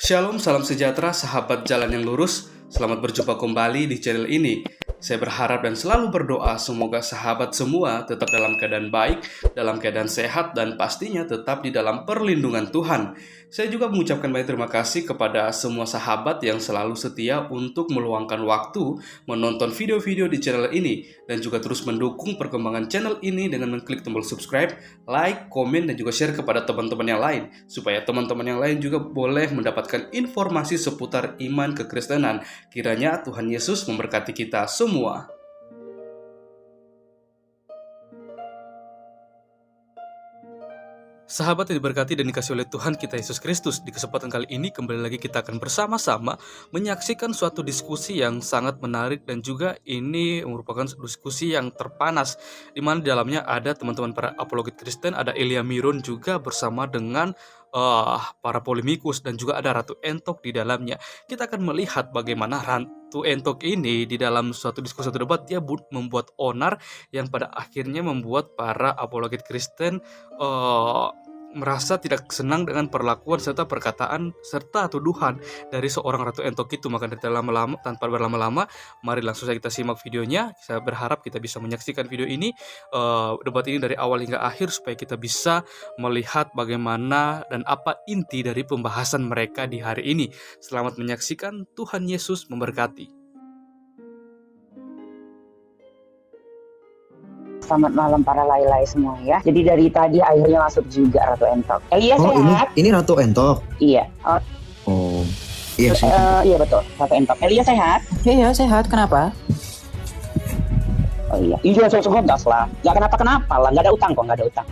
Shalom, salam sejahtera, sahabat jalan yang lurus. Selamat berjumpa kembali di channel ini. Saya berharap dan selalu berdoa semoga sahabat semua tetap dalam keadaan baik, dalam keadaan sehat, dan pastinya tetap di dalam perlindungan Tuhan. Saya juga mengucapkan banyak terima kasih kepada semua sahabat yang selalu setia untuk meluangkan waktu menonton video-video di channel ini dan juga terus mendukung perkembangan channel ini dengan mengklik tombol subscribe, like, komen, dan juga share kepada teman-teman yang lain supaya teman-teman yang lain juga boleh mendapatkan informasi seputar iman kekristenan. Kiranya Tuhan Yesus memberkati kita semua. Sahabat yang diberkati dan dikasihi oleh Tuhan kita Yesus Kristus, di kesempatan kali ini kembali lagi kita akan bersama-sama menyaksikan suatu diskusi yang sangat menarik dan juga ini merupakan diskusi yang terpanas, di mana di dalamnya ada teman-teman para apologet Kristen, ada Elia Miron juga bersama dengan para polemikus dan juga ada Ratu Entok di dalamnya. Kita akan melihat bagaimana Ratu Entok ini di dalam suatu diskusi, suatu debat, dia membuat onar yang pada akhirnya membuat para apologet Kristen merasa tidak senang dengan perlakuan serta perkataan serta tuduhan dari seorang Ratu Entok itu. Maka tanpa berlama-lama, mari langsung saja kita simak videonya. Saya berharap kita bisa menyaksikan video ini, debat ini dari awal hingga akhir, supaya kita bisa melihat bagaimana dan apa inti dari pembahasan mereka di hari ini. Selamat menyaksikan, Tuhan Yesus memberkati. Selamat malam para lay-lay semua ya. Jadi dari tadi akhirnya masuk juga Ratu Entok. Elia sehat? Ini Ratu Entok. Iya. Iya sih. Iya betul, Ratu Entok. Elia sehat? Iya sehat, kenapa? Oh iya. Iya sehat lah. Gak kenapa-kenapa lah, gak ada utang kok, gak ada utang.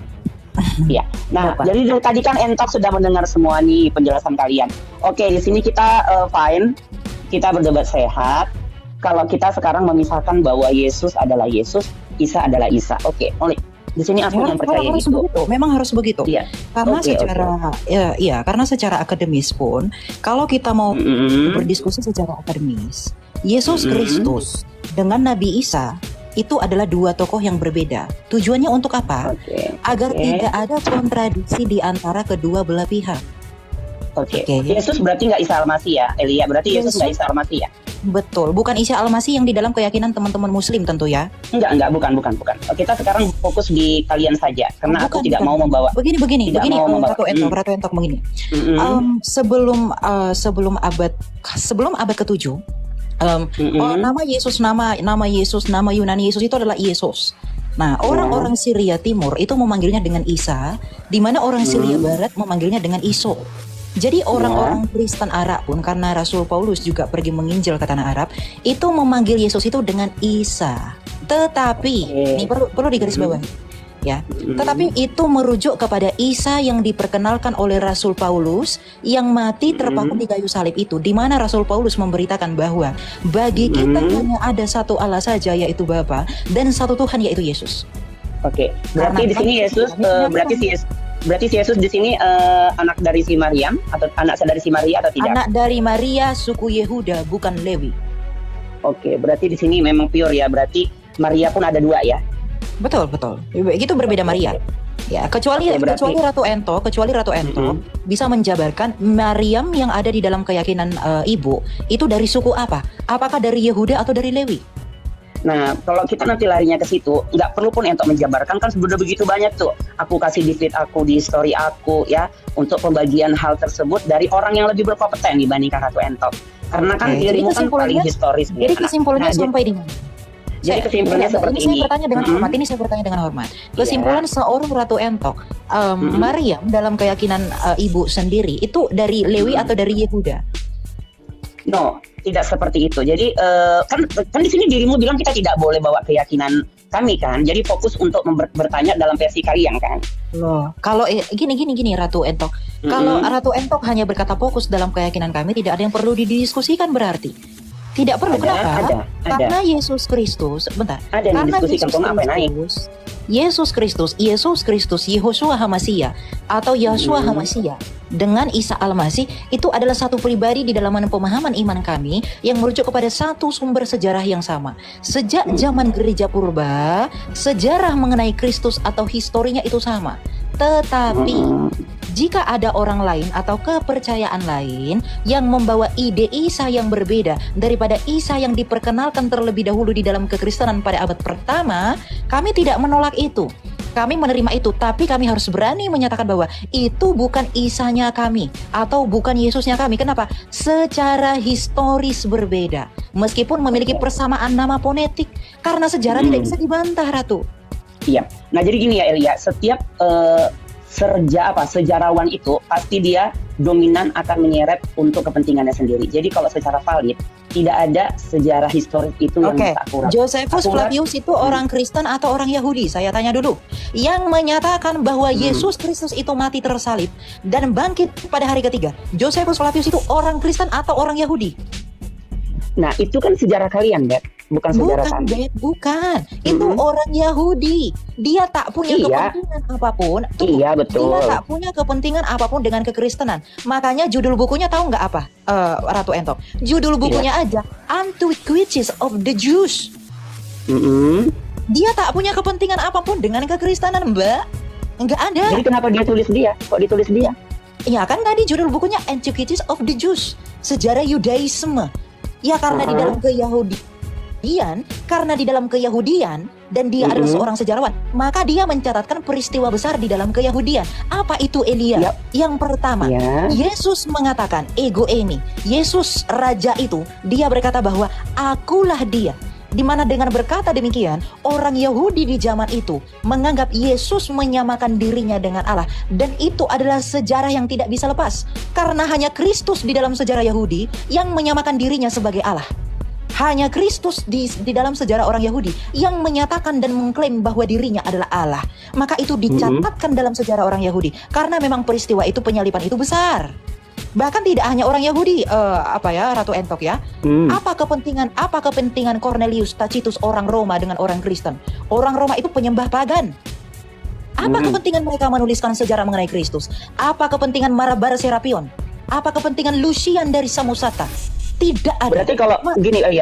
Iya. Nah, Kenapa? jadi dari tadi kan Entok sudah mendengar semua nih penjelasan kalian. Oke, di sini kita fine. Kita berdebat sehat. Kalau kita sekarang memisahkan bahwa Yesus adalah Yesus, Isa adalah Isa. Oke, oleh di sini aku yang percaya harus gitu. begitu. Memang harus begitu. Iya. Karena Oke, karena secara akademis pun, kalau kita mau berdiskusi secara akademis, Yesus Kristus dengan Nabi Isa itu adalah dua tokoh yang berbeda. Tujuannya untuk apa? Agar tidak ada kontradiksi di antara kedua belah pihak. Oke. Yesus berarti nggak Isa Al-Masih ya, Elia? Berarti Yesus nggak Isa Al-Masih ya? Betul, bukan Isa Al-Masih yang di dalam keyakinan teman-teman Muslim tentu ya. Enggak, bukan. Kita sekarang fokus di kalian saja, karena aku tidak mau membawa. Begini, Ratu Entok begini. Sebelum abad ke-7, nama Yesus, nama Yunani Yesus itu adalah Yesus. Nah, orang-orang Syria Timur itu memanggilnya dengan Isa, di mana orang Syria Barat memanggilnya dengan Iso. Jadi orang-orang Kristen Arab pun, karena Rasul Paulus juga pergi menginjil ke tanah Arab, itu memanggil Yesus itu dengan Isa. Tetapi ini perlu digarisbawahi, ya. Tetapi itu merujuk kepada Isa yang diperkenalkan oleh Rasul Paulus yang mati terpaku di kayu salib itu, di mana Rasul Paulus memberitakan bahwa bagi kita hanya ada satu Allah saja, yaitu Bapa, dan satu Tuhan, yaitu Yesus. Oke. Berarti di sini Yesus berarti si Yesus di sini anak dari si Maryam atau anak dari si Maria atau tidak? Anak dari Maria suku Yehuda, bukan Lewi. Oke, berarti di sini memang pure ya. Berarti Maria pun ada dua ya. Betul. Itu berbeda Maria. Ya, kecuali Ratu Entok bisa menjabarkan Maryam yang ada di dalam keyakinan ibu itu dari suku apa? Apakah dari Yehuda atau dari Lewi? Nah, kalau kita nanti larinya ke situ, nggak perlu pun Entok menjabarkan, kan sudah begitu banyak tuh. Aku kasih di feed aku, di story aku ya, untuk pembagian hal tersebut dari orang yang lebih berkompeten dibandingkan Ratu Entok. Karena kan dirimu kan paling historis. Jadi kesimpulannya sampai di mana? Jadi kesimpulannya seperti ini. Saya bertanya dengan hormat. Kesimpulan seorang Ratu Entok, Maryam dalam keyakinan ibu sendiri itu dari Lewi atau dari Yehuda? No, tidak seperti itu. Jadi kan di sini dirimu bilang kita tidak boleh bawa keyakinan kami kan. Jadi fokus untuk bertanya dalam versi kalian kan. Loh, kalau gini Ratu Entok. Kalau Ratu Entok hanya berkata fokus dalam keyakinan kami, tidak ada yang perlu didiskusikan berarti. Tidak perlu. Kenapa? Karena Yesus Kristus, Yesus Kristus, Yehoshua HaMashiach atau Yahshua HaMashiach dengan Isa Al-Masih itu adalah satu pribadi di dalam pemahaman iman kami yang merujuk kepada satu sumber sejarah yang sama. Sejak zaman gereja purba, sejarah mengenai Kristus atau historinya itu sama. Tetapi jika ada orang lain atau kepercayaan lain yang membawa ide Isa yang berbeda daripada Isa yang diperkenalkan terlebih dahulu di dalam kekristenan pada abad pertama, kami tidak menolak itu. Kami menerima itu, tapi kami harus berani menyatakan bahwa itu bukan Isanya kami atau bukan Yesusnya kami. Kenapa? Secara historis berbeda, meskipun memiliki persamaan nama fonetik, karena sejarah tidak bisa dibantah, Ratu. Iya. Nah jadi gini ya Elia, setiap sejarawan itu pasti dia dominan akan menyeret untuk kepentingannya sendiri. Jadi kalau secara valid tidak ada sejarah historis itu yang bisa akurat. Josephus Flavius itu orang Kristen atau orang Yahudi? Saya tanya dulu. Yang menyatakan bahwa Yesus Kristus itu mati tersalib dan bangkit pada hari ketiga. Josephus Flavius itu orang Kristen atau orang Yahudi? Nah itu kan sejarah kalian, Beb. Bukan sejarah kami. Beb, bukan. Itu orang Yahudi. Dia tak punya kepentingan apapun. Iya, betul. Dia tak punya kepentingan apapun dengan kekristenan. Makanya judul bukunya tahu nggak apa, Ratu Entok? Judul bukunya aja Antiquities of the Jews. Dia tak punya kepentingan apapun dengan kekristenan, Mbak. Nggak ada. Jadi kenapa dia tulis dia? Kok ditulis dia? Ya kan tadi judul bukunya Antiquities of the Jews, sejarah Yudaisme. Ya karena di dalam Keyahudian dan dia adalah seorang sejarawan, maka dia mencatatkan peristiwa besar di dalam Keyahudian. Apa itu, Elia? Yang pertama, Yesus mengatakan ego eimi. Yesus raja itu, dia berkata bahwa akulah dia. Di mana dengan berkata demikian, orang Yahudi di zaman itu menganggap Yesus menyamakan dirinya dengan Allah. Dan itu adalah sejarah yang tidak bisa lepas. Karena hanya Kristus di dalam sejarah Yahudi yang menyamakan dirinya sebagai Allah. Hanya Kristus di dalam sejarah orang Yahudi yang menyatakan dan mengklaim bahwa dirinya adalah Allah. Maka itu dicatatkan dalam sejarah orang Yahudi. Karena memang peristiwa itu, penyaliban itu besar. Bahkan tidak hanya orang Yahudi, Ratu Entok ya. Apa kepentingan Cornelius Tacitus orang Roma dengan orang Kristen? Orang Roma itu penyembah pagan. Apa kepentingan mereka menuliskan sejarah mengenai Kristus? Apa kepentingan Marabar Serapion? Apa kepentingan Lucian dari Samosata? Tidak ada. Berarti kalau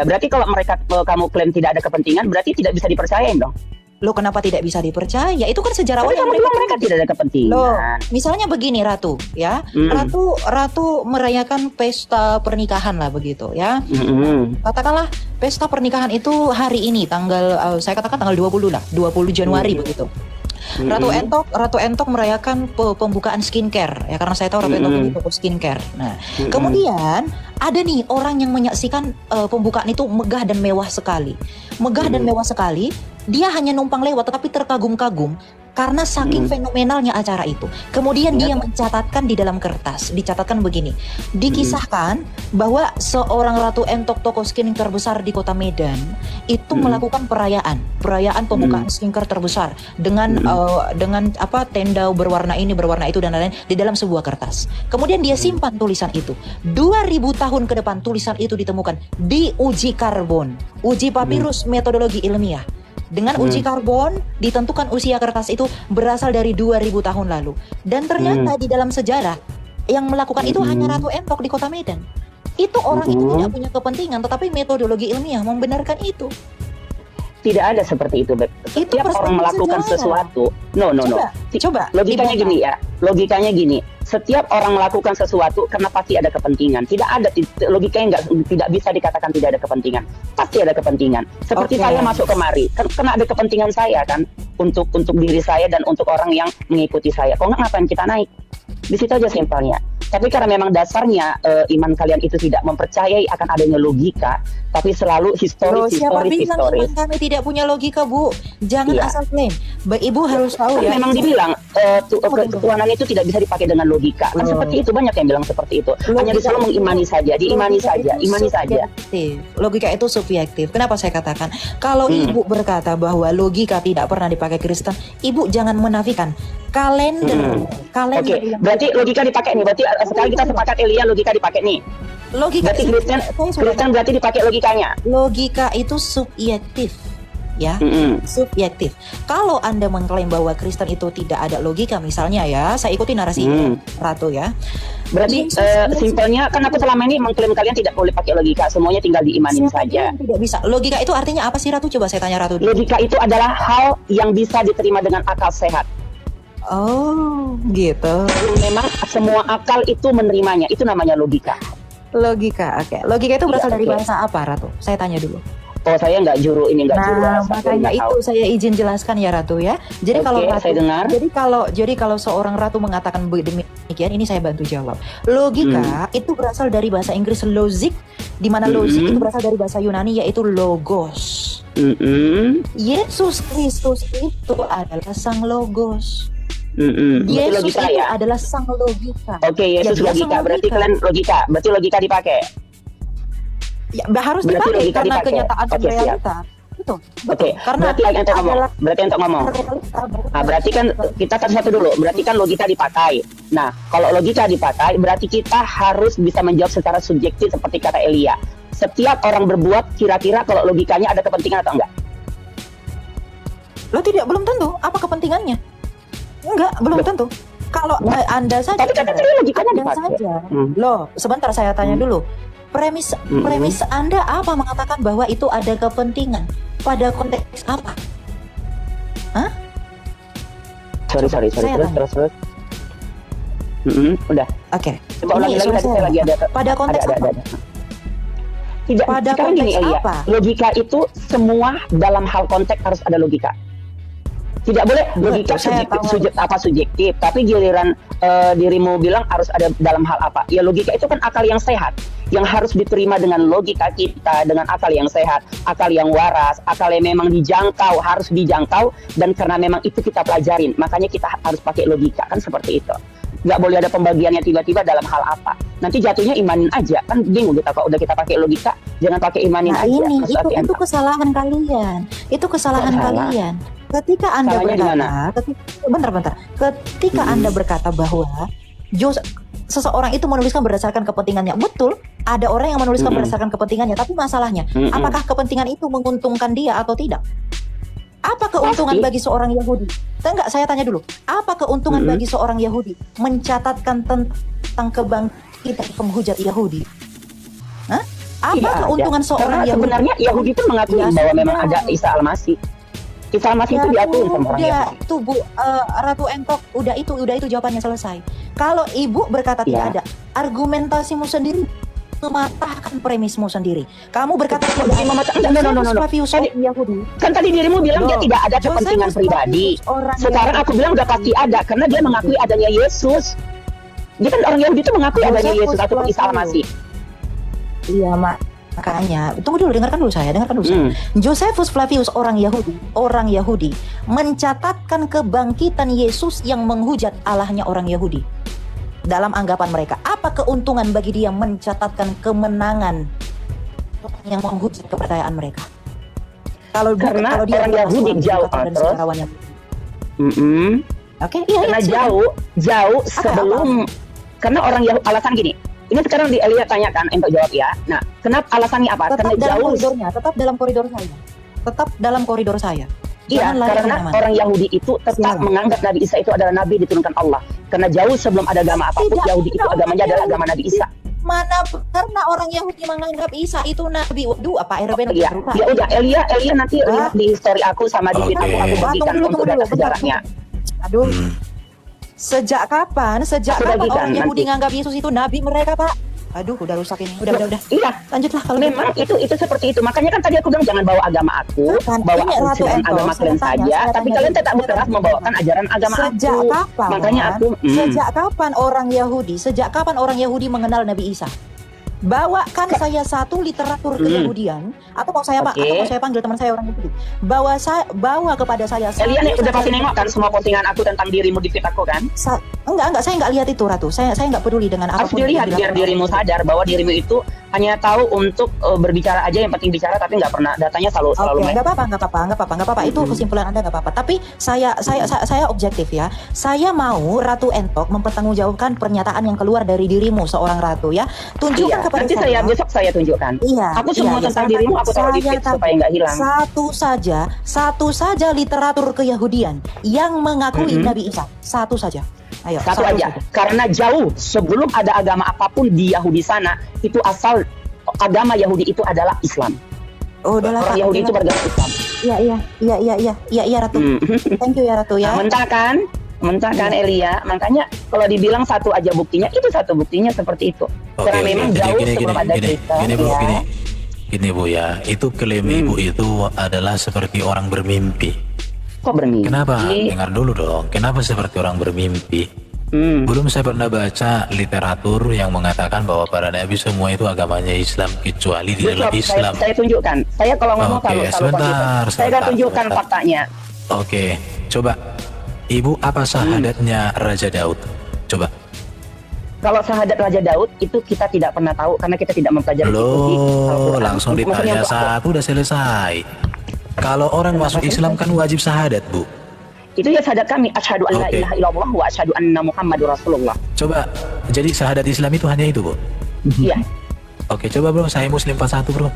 berarti kalau mereka kamu klaim tidak ada kepentingan, berarti tidak bisa dipercayain dong. Loh, kenapa tidak bisa dipercaya? Itu kan sejarawan yang mereka tidak ada kepentingan. Loh, misalnya begini, Ratu, ya. Ratu merayakan pesta pernikahan lah begitu, ya. Katakanlah pesta pernikahan itu hari ini saya katakan tanggal 20 lah, 20 Januari begitu. Ratu Entok merayakan pembukaan skincare ya, karena saya tahu Ratu Entok ini toko skincare. Nah, kemudian ada nih orang yang menyaksikan pembukaan itu megah dan mewah sekali. Dia hanya numpang lewat tetapi terkagum-kagum karena saking fenomenalnya acara itu. Kemudian dia mencatatkan di dalam kertas, dicatatkan begini. Dikisahkan bahwa seorang Ratu Entok toko skincare terbesar di kota Medan itu melakukan perayaan pembukaan skincare terbesar dengan tenda berwarna ini, berwarna itu dan lain-lain di dalam sebuah kertas. Kemudian dia simpan tulisan itu. 2000 tahun ke depan tulisan itu ditemukan, diuji karbon, uji papirus metodologi ilmiah. Dengan uji karbon ditentukan usia kertas itu berasal dari 2000 tahun lalu. Dan ternyata di dalam sejarah yang melakukan itu hanya Ratu Entok di kota Medan. Itu orang itu tidak punya kepentingan, tetapi metodologi ilmiah membenarkan itu. Tidak ada seperti itu, Beb. Setiap orang melakukan sesuatu. Coba. Logikanya gini. Setiap orang melakukan sesuatu karena pasti ada kepentingan. Logikanya tidak bisa dikatakan tidak ada kepentingan. Pasti ada kepentingan. Seperti saya masuk kemari, karena ada kepentingan saya kan untuk diri saya dan untuk orang yang mengikuti saya. Kok nggak, ngapain kita naik? Di situ aja simpelnya. Tapi karena memang dasarnya iman kalian itu tidak mempercayai akan adanya logika, tapi selalu historis. Siapa bilang iman kami tidak punya logika, Bu? Jangan asal klaim. Ibu harus tahu ya. Memang dibilang ketuhanan itu tidak bisa dipakai dengan logika. Kan seperti itu, banyak yang bilang seperti itu. Hanya disuruh mengimani saja, imani saja. Logika itu subjektif. Kenapa saya katakan? Kalau Ibu berkata bahwa logika tidak pernah dipakai Kristen, Ibu jangan menafikan kalender. Oke. Berarti logika dipakai nih. Berarti sekarang kita sepakat, Elia, logika dipakai nih. Logika berarti Kristen berarti dipakai logikanya. Logika itu subjektif. Ya, subjektif. Kalau Anda mengklaim bahwa Kristen itu tidak ada logika, misalnya ya, saya ikuti narasi Ratu ya. Berarti simpelnya kan aku selama ini mengklaim kalian tidak boleh pakai logika, semuanya tinggal diimanin saja. Tidak bisa. Logika itu artinya apa sih, Ratu? Coba saya tanya Ratu. Logika itu adalah hal yang bisa diterima dengan akal sehat. Oh, gitu. Memang semua akal itu menerimanya, itu namanya logika. Logika, oke. Logika itu berasal Iya, dari oke. bahasa apa, Ratu? Saya tanya dulu. Oh, saya nggak juru ini, nggak juru Nah, bahasa, saya makanya nggak itu tahu. saya izin jelaskan ya, Ratu ya. Jadi Oke, kalau Ratu, saya dengar. jadi kalau seorang Ratu mengatakan demikian, ini saya bantu jawab. Logika itu berasal dari bahasa Inggris logic, di mana logic itu berasal dari bahasa Yunani yaitu logos. Yesus Kristus itu adalah sang logos. Berarti Yesus logika itu ya. adalah sang logika. Oke, Yesus Ya, dia logika. sang Berarti logika. kalian logika. Berarti logika dipakai. Ya, harus Berarti dipakai logika karena dipakai. kenyataan dan Oke, siap. realita. Betul. Oke, Karena berarti untuk ngomong. adalah Berarti untuk ngomong. realita. Nah, berarti kan kita satu dulu. Berarti kan logika dipakai. Nah, kalau logika dipakai, berarti kita harus bisa menjawab secara subjektif seperti kata Elia. Setiap orang berbuat kira-kira kalau logikanya ada kepentingan atau enggak. Lo tidak, belum tentu apa kepentingannya. Enggak, belum tentu. Kalau Anda saja, Tapi kan tadi logikanya Anda dipakai. saja. Hmm. Loh, sebentar saya tanya dulu. Premis Anda apa mengatakan bahwa itu ada kepentingan? Pada konteks apa? Sorry. Saya Terus. Udah. Oke. Coba ulangi lagi, tadi saya lagi ada. Pada konteks apa? Tidak, Pada sekarang gini konteks Elia, apa? logika itu semua dalam hal konteks harus ada logika. Tidak boleh logika saya subjektif, tapi giliran dirimu bilang harus ada dalam hal apa. Ya logika itu kan akal yang sehat, yang harus diterima dengan logika kita, dengan akal yang sehat, akal yang waras, akal yang memang dijangkau, harus dijangkau, dan karena memang itu kita pelajarin, makanya kita harus pakai logika, kan seperti itu. Nggak boleh ada pembagiannya tiba-tiba dalam hal apa. Nanti jatuhnya imanin aja, kan bingung kita kalau udah kita pakai logika, jangan pakai imanin Nah aja. ini Terus hati-hati. itu kesalahan kalian. Itu kesalahan Kok salah? kalian. Ketika Anda Salahnya di mana? berkata, ketika Anda berkata bahwa seseorang itu menuliskan berdasarkan kepentingannya, betul. Ada orang yang menuliskan berdasarkan kepentingannya, tapi masalahnya, apakah kepentingan itu menguntungkan dia atau tidak? Apa keuntungan Pasti. bagi seorang Yahudi? Enggak, saya tanya dulu. Apa keuntungan bagi seorang Yahudi mencatatkan tentang kebangkitan penghujat Yahudi? Hah? Apa Tidak ada. keuntungan seorang Karena Yahudi? sebenarnya Yahudi pun mengakui Ya, bahwa memang sudah. ada Isa Al-Masih. Isa Al-Masih itu diakui sama orang udah, Yahudi. itu Bu Ratu Entok, udah itu jawabannya selesai. Kalau Ibu berkata tidak Ya. ada, argumentasimu sendiri mematahkan premismu sendiri. Kamu berkata tidak Bukan mematahkan, no. Josephus Flavius Tadi- orang Yahudi. Kan tadi dirimu bilang dia Loh, tidak ada Josephus kepentingan pribadi. Flavius orang Sekarang Yahudi. aku bilang udah pasti ada karena dia mengakui adanya Yesus. Dia kan orang Yahudi itu mengakui adanya Josephus Yesus ataupun Isa Flavius. Al-Masih. Iya, makanya. Tunggu dulu, dengarkan dulu saya. Josephus Flavius orang Yahudi mencatatkan kebangkitan Yesus yang menghujat Allahnya orang Yahudi. Dalam anggapan mereka, apa keuntungan bagi dia mencatatkan kemenangan yang menghujat kepercayaan mereka? Karena dia orang adalah Yahudi suami jauh, dan terus? sejarawan yang- Oke, iya, Karena silakan. jauh sebelum karena orang Yahudi alasan gini. Ini sekarang di Elia tanyakan untuk jawab ya. Nah, kenapa alasannya apa? Tetap Karena dalam jauh. koridornya, tetap dalam koridor saya. Iya, Jangan lari karena kemana-mana. orang Yahudi itu tetap Silakan. menganggap Nabi Isa itu adalah Nabi diturunkan Allah. Karena jauh sebelum ada agama apapun, Tidak, Yahudi itu tidak, agamanya adalah tidak. agama Nabi Isa. Mana karena orang Yahudi menganggap Isa itu nabi. Waduh, apa RB Iya, ya udah Elia nanti lihat di story aku sama di feed aku bagikan Tunggu untuk dulu, data bentar. sejarahnya. Aduh. Sejak kapan Aku bagikan orang Yahudi nanti. nganggap Yesus itu nabi mereka, Pak? Aduh, udah rusak ini. Udah. Iya, Lanjutlah kalau memang itu seperti itu. Makanya kan tadi aku bilang jangan bawa agama aku, Bukan, bawa ini Ratu ajaran Entok, agama saya kalian tanya, saja, saya tapi tanya kalian dulu, tetap saya berkeras tanya membawakan dulu. ajaran agama Sejak aku. kapan? Makanya aku Sejak kapan orang Yahudi mengenal Nabi Isa? Bawakan saya satu literatur keyahudian atau mau saya Oke. atau mau saya panggil teman saya orang Yahudi. Bawa kepada saya Elia nih satu udah pasti saja nengok kan semua postingan aku tentang dirimu di feed aku kan? Enggak, saya enggak lihat itu, Ratu. Saya enggak peduli dengan Harus apapun dilihat yang biar dilakukan dirimu orang sadar bahwa dirimu itu hanya tahu untuk berbicara aja, yang penting bicara tapi nggak pernah datanya selalu Oke, nggak apa-apa. Itu kesimpulan Anda nggak apa-apa. Tapi saya objektif ya. Saya mau Ratu Entok mempertanggungjawabkan pernyataan yang keluar dari dirimu seorang ratu ya. Tunjukkan Iya, kepada nanti saya. besok saya tunjukkan. Iya. Aku semua tentang saya dirimu tanya- aku taruh di saya feed tanya supaya nggak hilang. Satu saja literatur keyahudian yang mengakui Nabi Isa. Satu saja. Ayo. Satu aja. Karena jauh sebelum ada agama apapun di Yahudi sana, itu asal agama Yahudi itu adalah Islam. Oh, udahlah, Orang Kak, Yahudi itu udahlah. beragama Islam. Iya Ratu. Thank you ya Ratu ya. Nah, mentah kan? Mentah kan Elia, makanya kalau dibilang satu aja buktinya, itu satu buktinya seperti itu. Karena memang Jadi jauh gini, sebelum ada Kristen, gini, Bu, ya. gini Bu ya, itu klaim Ibu itu adalah seperti orang bermimpi. Kok bermimpi? Kenapa? Dengar dulu dong. Kenapa seperti orang bermimpi? Belum saya pernah baca literatur yang mengatakan bahwa para nabi semua itu agamanya Islam kecuali di dalam Islam. Saya tunjukkan. Saya kalau ngomong sebentar, saya akan tunjukkan faktanya. Oke, coba Ibu apa syahadatnya Raja Daud? Coba. Kalau syahadat Raja Daud itu kita tidak pernah tahu karena kita tidak mempelajari itu di Loh, Al-Quran. langsung ditanya satu udah selesai. Kalau orang masuk Islam kan wajib syahadat, Bu. Itu ya syahadat kami, asyhadu an la ilaha illallah wa asyhadu anna Muhammadur Rasulullah. Coba, jadi syahadat Islam itu hanya itu, Bu? Iya. Oke, coba Bro, saya Muslim 41, Bro.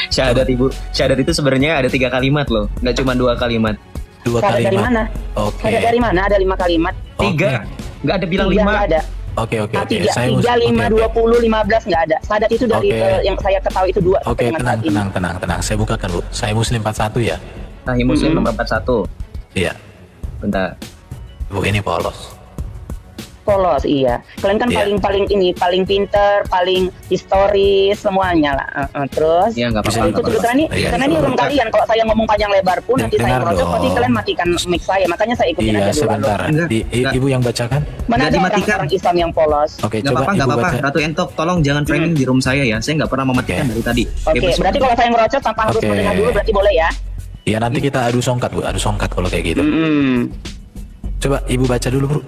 Syahadat Ibu, syahadat itu sebenarnya ada 3 kalimat loh, nggak cuma 2 kalimat. 2 Syahadat kalimat. dari mana? Oke. Syahadat dari mana? Ada 5 kalimat. 3, nggak ada bilang 5. Nggak ada. Oke. Tidak, Saya 3, 5, 20, 15 nggak ada. Syahadat itu dari yang saya ketahui itu 2. Oke, tenang. Saya bukakan, Bu. Saya Muslim 41 ya. Sahih Muslim nomor 41. Iya. Bentar. Bu, ini polos. Polos, iya. Kalian kan Iya. paling pinter, paling historis semuanya lah. Terus Iya, nggak Bisa apa-apa. itu karena ini Iya, karena ini iya. room kalian. Kalau saya ngomong panjang lebar pun nanti saya Dengar merocok, dong. pasti kalian matikan mic saya. Makanya saya ikutin Iya, aja dulu. sebentar. Enggak. Ibu yang bacakan? Mana Nggak ada dimatikan. orang Islam yang polos? Oke, Nggak coba apa-apa, Ibu nggak apa-apa. baca. Ratu Entok, tolong jangan framing di room saya ya. Saya nggak pernah mematikan dari tadi. Oke, berarti kalau saya ngerocok tanpa harus Oke. mendengar dulu berarti boleh ya? Ya, nanti kita adu songkat, Bu. Adu songkat kalau kayak gitu. Coba Ibu baca dulu, Bro.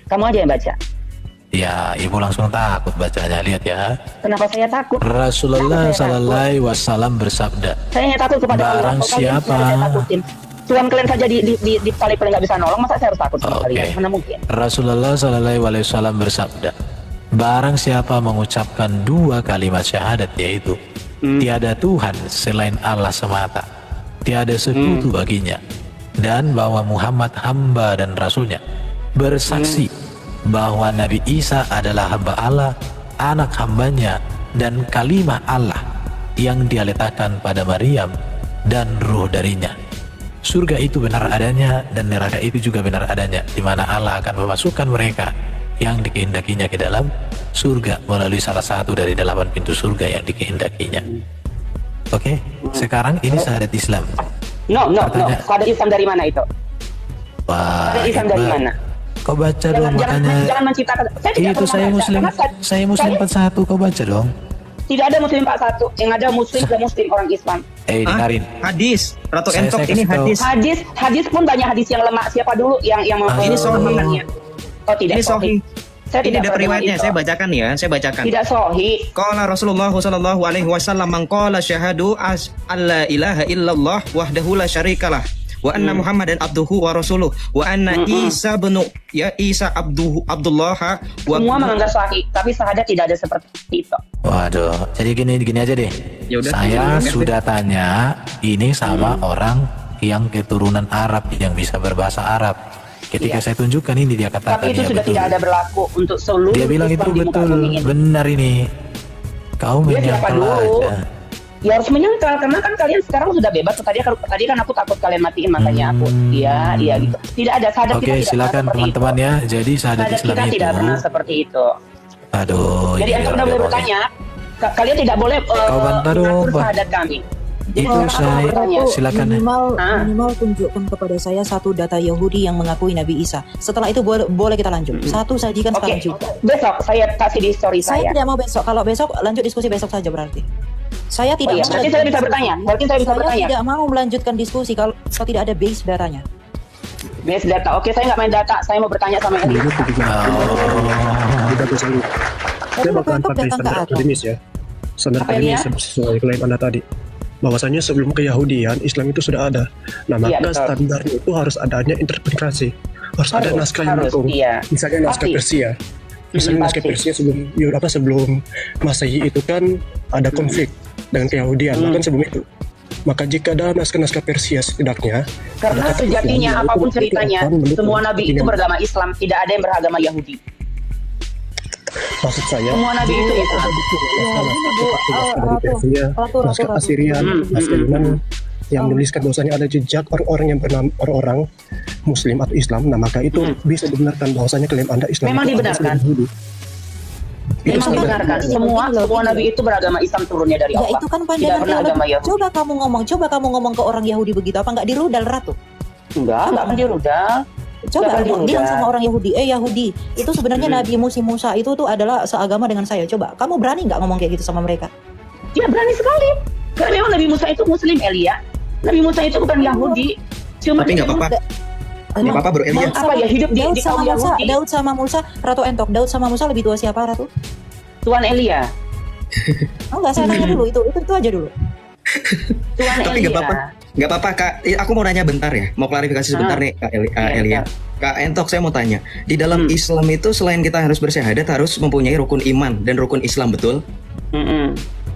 Kamu aja yang baca. Ya, Ibu langsung takut bacanya. Lihat ya. Kenapa saya takut? Rasulullah Kenapa saya takut? sallallahu wasallam bersabda, Saya hanya takut kepada Allah. Barang Kalau kalian siapa- saya takutin. Tuhan kalian saja di paling nggak bisa nolong, masa saya harus takut sama Oke. kalian? Mana mungkin? Rasulullah sallallahu alaihi wasallam bersabda, barang siapa mengucapkan 2 kalimat syahadat, yaitu tiada Tuhan selain Allah semata, tiada sekutu baginya, dan bahwa Muhammad hamba dan rasulnya, bersaksi bahwa Nabi Isa adalah hamba Allah, anak hambanya, dan kalimah Allah yang dia letakkan pada Maryam dan ruh darinya. Surga itu benar adanya dan neraka itu juga benar adanya, di mana Allah akan memasukkan mereka yang dikehendakinya ke dalam surga melalui salah satu dari 8 pintu surga yang dikehendakinya. Oke, sekarang ini syahadat Islam. No. Katanya- Syahadat Islam dari mana itu? Wah, Syahadat Islam dari hebat. mana? Kau baca dong, makanya Jangan menciptakan. Saya tidak itu pernah saya baca. Muslim, Karena saya Muslim 41, kau baca dong. Tidak ada Muslim 41. Yang ada Muslim ke Muslim orang Islam. Dengarin. Hadis. Ratu Saya Entok kasih ini tahu. hadis. Hadis pun banyak hadis yang lemah. Siapa dulu yang ini sahih. memakannya? Oh tidak Ini sahih. Saya Ini tidak ada pernah riwayatnya, itu. saya bacakan ya, saya bacakan. Tidak sahih. Qala Rasulullah sallallahu alaihi wasallam man qala syahadu alla ilaha illallah wahdahu la syarikalah wa anna Muhammadan abduhu wa rasuluh wa anna Isa Abdullah wa Semua menganggap sahih, tapi syahadat tidak ada seperti itu. Waduh, jadi gini aja deh. Ya udah, Saya ya, sudah tanya ini sama orang yang keturunan Arab yang bisa berbahasa Arab. Ketika Iya. saya tunjukkan ini, dia katakan Tapi itu ya sudah betul. tidak ada berlaku untuk seluruh Dia bilang Islam itu di muka betul, bumi ini. benar ini. Kau Dia siapa menyangkal dulu? aja. Ya harus menyangkal karena kan kalian sekarang sudah bebas. Tadi kan aku takut kalian matiin, makanya aku iya gitu. Tidak ada syahadat kita Oke, tidak silakan pernah seperti teman-teman itu. ya. Jadi syahadat Syahadat Islam kita itu. tidak pernah seperti itu. Aduh, Jadi ini anda orang udah boleh dia bertanya. Kalian tidak boleh Kau bantar dong, mengatur Pak. syahadat kami. Jadi Itu sekarang saya- aku bertanya. silakan ya. Minimal tunjukkan kepada saya satu data Yahudi yang mengakui Nabi Isa. Setelah itu boleh kita lanjut. Satu sajikan Oke, sekarang juga. besok saya kasih di story Saya saya. tidak mau besok. Kalau besok lanjut diskusi besok saja berarti. Saya tidak. iya, mau berarti saya bisa bertanya. Berarti saya bisa bertanya. tidak mau melanjutkan diskusi kalau tidak ada base datanya. Base data. Oke, saya nggak main data. Saya mau bertanya sama Eli. Saya bakalan Untuk pakai datang ke standar atas. akademis ya. Standar Apa akademis ya? sesuai klaim Anda tadi. Bahwasanya sebelum keyahudian, Islam itu sudah ada. Nah, Iya, maka betul. standarnya itu harus adanya interpretasi. Harus ada naskah yang harus, mendukung. iya. Misalnya naskah Pasti. Persia. Misalnya naskah pasti. Persia sebelum Masehi itu kan ada konflik dengan keyahudian. Bahkan sebelum itu. Maka jika ada naskah-naskah Persia setidaknya, Karena ada kata sejatinya Islam, apapun itu ceritanya, akan mendukung semua nabi itu kepentingan. beragama Islam, tidak ada yang beragama Yahudi. Maksud saya, Semua nabi itu Islam. dari Persia, naskah Assyrian, naskah Yunani yang menuliskan bahwasanya ada jejak orang-orang yang bernama orang-orang Muslim atau Islam, nah maka itu bisa dibenarkan bahwasanya klaim Anda Islam. Memang itu dibenarkan. Anda Yahudi. Itu Memang sebenarnya. dibenarkan. Semua nabi itu beragama Islam turunnya dari Ya Allah. itu kan Tidak pandangan pernah agama teologi. Yahudi. Coba kamu ngomong ke orang Yahudi begitu, apa nggak dirudal Ratu? Enggak akan dirudal. Coba Nggak akan dirudal. bilang sama orang Yahudi, Yahudi, itu sebenarnya Nabi Musa itu tuh adalah seagama dengan saya. Coba, kamu berani nggak ngomong kayak gitu sama mereka? Ya berani sekali. Karena memang Nabi Musa itu Muslim, Elia. Nabi Musa itu bukan Yahudi. Cuma Tapi nggak apa-apa. Nggak apa-apa bro Elia. Apa ya, hidup di kaum Yahudi. Daud sama Musa, Ratu Entok. Daud sama Musa lebih tua siapa, Ratu? Tuan Elia. Oh enggak, saya tanya dulu, itu aja dulu. Tuan Tapi Elia. nggak apa-apa Kak. Aku mau nanya bentar ya, mau klarifikasi sebentar nih Kak Elia. Kak Entok, saya mau tanya, di dalam Islam itu selain kita harus bersyahadat harus mempunyai rukun iman dan rukun Islam, betul?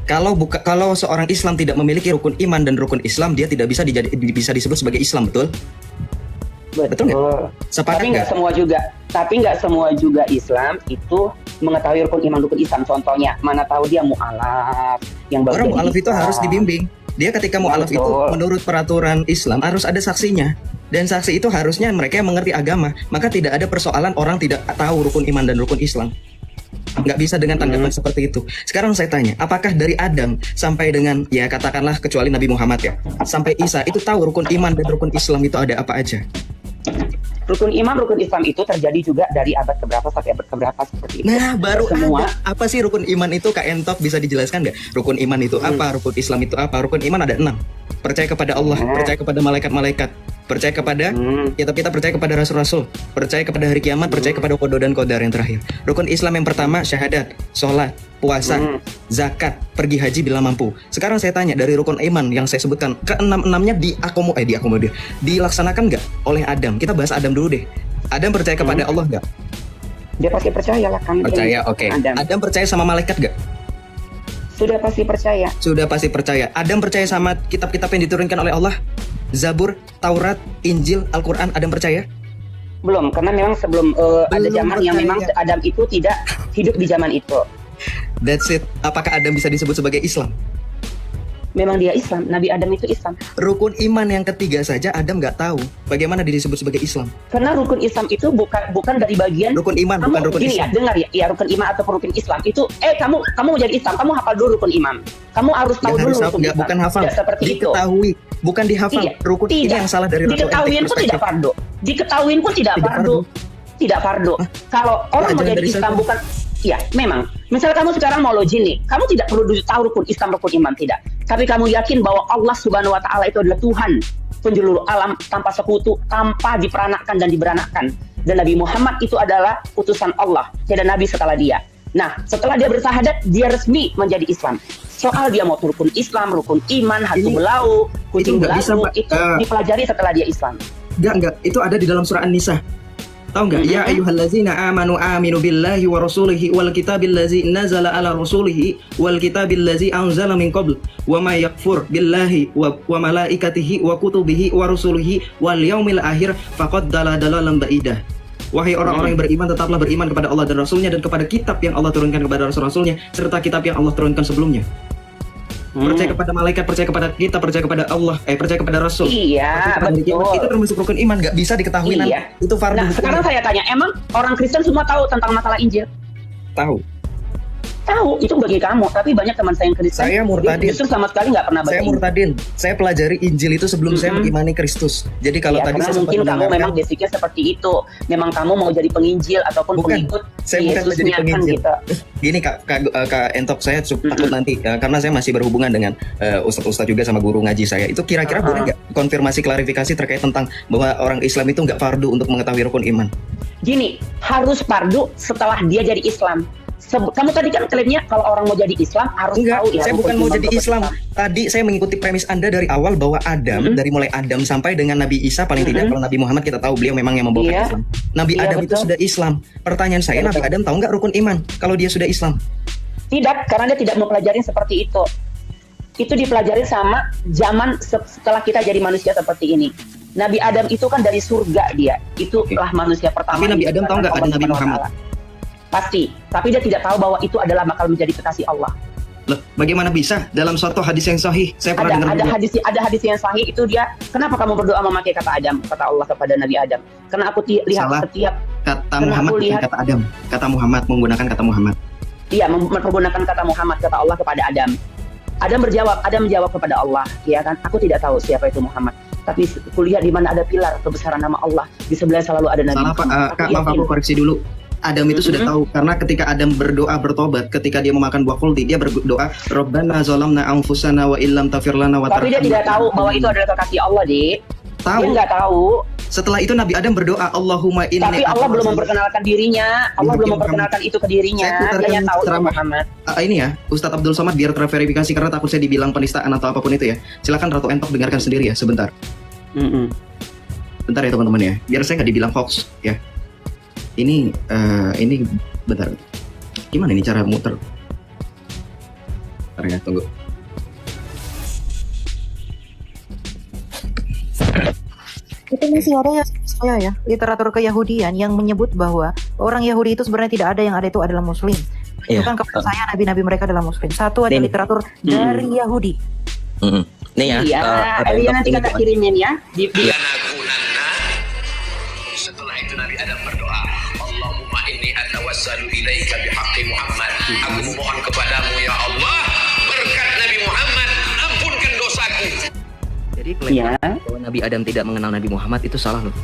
Kalau seorang Islam tidak memiliki rukun iman dan rukun Islam, dia tidak bisa disebut sebagai Islam, betul? Betul nggak? Sepakat Tapi nggak semua juga. Tapi nggak semua juga Islam itu mengetahui rukun iman rukun Islam. Contohnya, mana tahu dia mu'alaf yang baru Orang jadi mu'alaf itu Islam. harus dibimbing. Dia ketika mu'alaf itu Betul. menurut peraturan Islam harus ada saksinya. Dan saksi itu harusnya mereka yang mengerti agama. Maka tidak ada persoalan orang tidak tahu rukun iman dan rukun Islam. Nggak bisa dengan tanggapan seperti itu. Sekarang saya tanya, apakah dari Adam sampai dengan, ya katakanlah kecuali Nabi Muhammad ya, sampai Isa itu tahu rukun iman dan rukun Islam itu ada apa aja? Rukun iman, rukun Islam itu terjadi juga dari abad keberapa sampai abad keberapa seperti itu. Nah, baru semua. ada. Apa sih rukun iman itu? Kak Entok bisa dijelaskan nggak? Rukun iman itu apa? Rukun Islam itu apa? Rukun iman ada 6. Percaya kepada Allah, percaya kepada malaikat-malaikat, percaya kepada ya tapi kita percaya kepada rasul-rasul, percaya kepada hari kiamat, percaya kepada qada dan qadar yang terakhir. Rukun Islam yang pertama syahadat, sholat, puasa, zakat, pergi haji bila mampu. Sekarang saya tanya, dari rukun iman yang saya sebutkan, ke-6-6-nya diakomodir, dilaksanakan nggak oleh Adam? Kita bahas Adam dulu deh. Adam percaya kepada Allah nggak? Dia pasti percaya lah kan. Percaya, oke. Adam percaya sama malaikat nggak? Sudah pasti percaya. Sudah pasti percaya. Adam percaya sama kitab-kitab yang diturunkan oleh Allah? Zabur, Taurat, Injil, Al-Quran, Adam percaya? Belum, karena memang sebelum ada zaman yang memang percaya. Adam itu tidak hidup di zaman itu. That's it. Apakah Adam bisa disebut sebagai Islam? Memang dia Islam, Nabi Adam itu Islam. Rukun iman yang ketiga saja Adam nggak tahu. Bagaimana dia disebut sebagai Islam? Karena rukun Islam itu bukan dari bagian Rukun iman, bukan rukun gini Islam. ya, dengar ya, rukun iman atau rukun Islam itu kamu mau jadi Islam, kamu hafal dulu rukun iman. Kamu harus tahu dulu rukun Islam. Bukan hafal. Tidak seperti itu. Diketahui, bukan dihafal. Iya, Rukun ini tidak. yang salah dari Ratu Diketahuin Entik pun tidak fardu. Diketahuin pun tidak Tidak fardu. Tidak fardu. Kalau orang mau ajaran jadi dari Islam siapa? bukan. Ya, memang. Misal kamu sekarang mau login nih, kamu tidak perlu tahu rukun Islam, rukun iman, tidak. Tapi kamu yakin bahwa Allah Subhanahu wa taala itu adalah Tuhan penjuru alam tanpa sekutu, tanpa diperanakkan dan diberanakkan. Dan Nabi Muhammad itu adalah utusan Allah, tiada nabi setelah dia. Nah, setelah dia bersyahadat, dia resmi menjadi Islam. Soal dia mau rukun Islam, rukun iman, hantu belau, kucing nggak bisa, belau, Mbak. itu dipelajari setelah dia Islam. Enggak. Itu ada di dalam surah An-Nisa. Tahu nggak? Ya ayyuhallazina amanu aminu billahi wa rasulihi wal kitabil ladzi nazala ala rasulihi wal kitabil ladzi anzala min qabl wa may yakfur billahi wa malaikatihi wa kutubihi wa rusulihi wal yaumil akhir faqad dalalan ba'idah. Wahai orang-orang yang beriman, tetaplah beriman kepada Allah dan Rasulnya dan kepada kitab yang Allah turunkan kepada Rasul-Rasulnya serta kitab yang Allah turunkan sebelumnya. Percaya kepada malaikat, percaya kepada kita, percaya kepada Allah, percaya kepada Rasul. Iya, betul. Itu termasuk rukun iman, nggak bisa diketahui nanti. Iya. Itu fardu. Nah, hukum. sekarang saya tanya, emang orang Kristen semua tahu tentang masalah Injil? Tahu. Tahu, itu bagi kamu. Tapi banyak teman saya yang Kristen, Saya murtadin. justru sama sekali nggak pernah baca Saya Injil. murtadin. Saya pelajari Injil itu sebelum saya mengimani Kristus. Jadi kalau Ya, tadi karena saya sempat mungkin kamu mendengarkan- memang basicnya seperti itu. Memang kamu mau jadi penginjil ataupun Bukan. pengikut Saya bukan menjadi Yesusnya kan penginjil. gitu. Gini Kak Entok, saya takut nanti karena saya masih berhubungan dengan ustadz juga sama guru ngaji saya. Itu kira-kira boleh nggak konfirmasi klarifikasi terkait tentang bahwa orang Islam itu nggak fardu untuk mengetahui rukun iman? Gini, harus fardu setelah dia jadi Islam. Kamu tadi kan klaimnya kalau orang mau jadi Islam harus Enggak, tahu ya. saya rukun bukan mau iman, jadi rukun Islam. Tadi saya mengikuti premis Anda dari awal bahwa Adam, dari mulai Adam sampai dengan Nabi Isa paling tidak, kalau Nabi Muhammad kita tahu beliau memang yang membawa Iya. Islam. Nabi Iya, Adam itu betul. sudah Islam. Pertanyaan saya, Betul. Nabi Adam tahu nggak rukun iman kalau dia sudah Islam? Tidak, karena dia tidak mempelajari seperti itu. Itu dipelajari sama zaman setelah kita jadi manusia seperti ini. Nabi Adam itu kan dari surga dia. Itulah manusia pertama. Tapi Nabi yang Adam tahu nggak diciptakan ada Allah Nabi Subhanahu wa Muhammad? Ta'ala. Pasti, tapi dia tidak tahu bahwa itu adalah bakal menjadi kekasih Allah. Loh, bagaimana bisa dalam suatu hadis yang sahih saya pernah dengar juga. Ada hadis yang sahih itu dia, kenapa kamu berdoa memakai kata Adam, kata Allah kepada Nabi Adam? Karena aku lihat Salah. setiap Kata Muhammad bukan kata Adam. Kata Muhammad, menggunakan kata Muhammad. Iya, menggunakan kata Muhammad, kata Allah kepada Adam. Adam menjawab kepada Allah, ya kan? Aku tidak tahu siapa itu Muhammad, tapi kulihat di mana ada pilar kebesaran nama Allah, di sebelah selalu ada Nabi. Salah Pak, Kak, maaf aku koreksi dulu. Adam itu sudah tahu, karena ketika Adam berdoa bertobat, ketika dia memakan buah khuldi, dia berdoa, Rabbana zalamna anfusana wa illam taghfir lana wa Tapi dia tidak tahu bahwa itu adalah kekasih Allah, Dik. Tahu. Dia nggak tahu. Setelah itu Nabi Adam berdoa, Allahumma inni. Tapi Allah belum memperkenalkan dirinya. Allah belum memperkenalkan itu ke dirinya. Dia hanya tahu itu Muhammad. Ini ya, Ustadz Abdul Somad, biar terverifikasi karena takut saya dibilang penistaan atau apapun itu ya. Silakan Ratu Entok dengarkan sendiri ya, sebentar. Bentar ya teman-teman ya, biar saya nggak dibilang hoax ya. Ini bentar. Gimana ini cara muter? Bentar ya, tunggu. Itu masih ada ya literatur keyahudian yang menyebut bahwa orang Yahudi itu sebenarnya tidak ada, yang ada itu adalah Muslim. Itu kan kepercayaan nabi-nabi mereka adalah Muslim. Satu ada literatur dari Yahudi. Nih ya. Iya, Elia nanti kita kirimin ya. Setelah itu Nabi Adam berdoa, Allahumma inni atawassalu ilaika bihaqqi Muhammad. Aku memohon kepadamu ya Allah, berkat Nabi Muhammad, ampunkan dosaku. Jadi klaim bahwa Nabi Adam tidak mengenal Nabi Muhammad itu salah loh.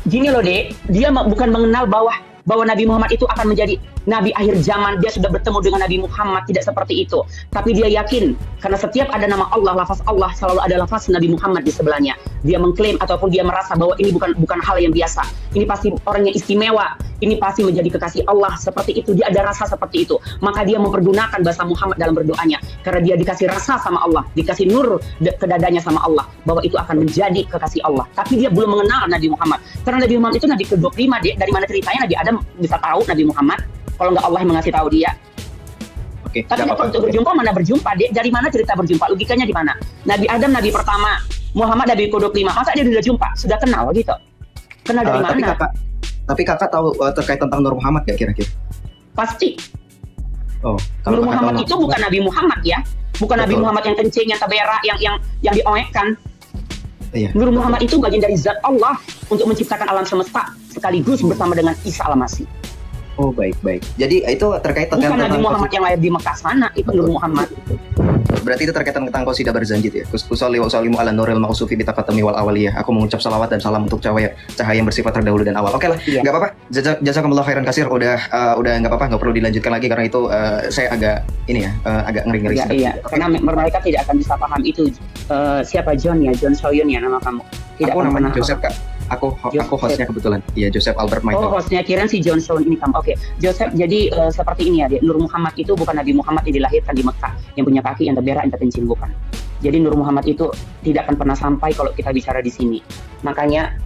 Gini loh, Dek, dia bukan mengenal bahwa Nabi Muhammad itu akan menjadi Nabi akhir zaman, dia sudah bertemu dengan Nabi Muhammad, tidak seperti itu. Tapi dia yakin, karena setiap ada nama Allah, lafaz Allah, selalu ada lafaz Nabi Muhammad di sebelahnya. Dia mengklaim ataupun dia merasa bahwa ini bukan hal yang biasa. Ini pasti orang yang istimewa, ini pasti menjadi kekasih Allah, seperti itu. Dia ada rasa seperti itu. Maka dia mempergunakan bahasa Muhammad dalam berdoanya. Karena dia dikasih rasa sama Allah, dikasih nur ke dadanya sama Allah, bahwa itu akan menjadi kekasih Allah. Tapi dia belum mengenal Nabi Muhammad. Karena Nabi Muhammad itu Nabi ke-25, dari mana ceritanya Nabi Adam bisa tahu Nabi Muhammad? Kalau nggak Allah yang mengasih tahu dia. Oke. Tapi untuk berjumpa mana berjumpa? Dari mana cerita berjumpa? Logikanya di mana? Nabi Adam Nabi pertama, Muhammad Nabi ke-25. Masa dia sudah jumpa? Sudah kenal gitu? Kenal dari mana? Tapi kakak tahu terkait tentang Nur Muhammad nggak kira-kira? Pasti. Oh, Nur Muhammad itu bukan Nabi Muhammad ya, bukan Nabi Muhammad yang kencing, yang tabera, yang dioekkan. Iya. Nur Muhammad itu bagian dari zat Allah untuk menciptakan alam semesta sekaligus bersama dengan Isa al-Masih. Oh, baik. Jadi itu terkait bukan Nabi Muhammad yang lahir di Mekah sana, itu Nur Muhammad. Berarti itu terkait tentang qasidah berzanjid ya. Usolli wa usallimu ala nuril mausufi bi taqaddumi wal awaliyah. Aku mengucap salawat dan salam untuk cahaya yang bersifat terdahulu dan awal. Oke lah, enggak apa-apa. Jazakumullah khairan katsir. Udah enggak apa-apa, enggak perlu dilanjutkan lagi karena itu saya agak agak ngeri-ngeri. Iya, karena mereka tidak akan bisa paham itu. Siapa John ya? John Soyun ya nama kamu? Tidak aku namanya pernah. Joseph, Kak. Aku hostnya kebetulan. Iya, Joseph Albert Michael. Oh, hostnya kirain si John Soyun ini kamu. Oke. Joseph, jadi seperti ini ya, Nur Muhammad itu bukan Nabi Muhammad yang dilahirkan di Mekah, yang punya kaki, yang terberak, yang terkencing, bukan. Jadi Nur Muhammad itu tidak akan pernah sampai kalau kita bicara di sini. Makanya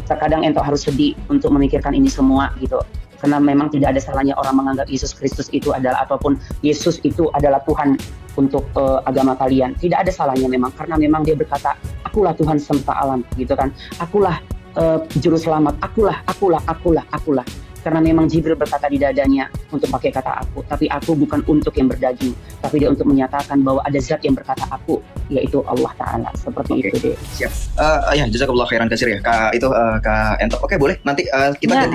terkadang entok harus sedih untuk memikirkan ini semua gitu. Karena memang tidak ada salahnya orang menganggap Yesus Kristus itu adalah ataupun Yesus itu adalah Tuhan untuk agama kalian. Tidak ada salahnya memang, karena memang dia berkata, akulah Tuhan semesta alam gitu kan. Akulah juru selamat, akulah. Karena memang Jibril berkata di dadanya untuk pakai kata aku, tapi aku bukan untuk yang berdaging, tapi dia untuk menyatakan bahwa ada zat yang berkata aku, yaitu Allah Ta'ala. Seperti itu deh. Siap. Ya, jazakallah khairan katsir ya. Kak Entok. Oke, boleh. Nanti kita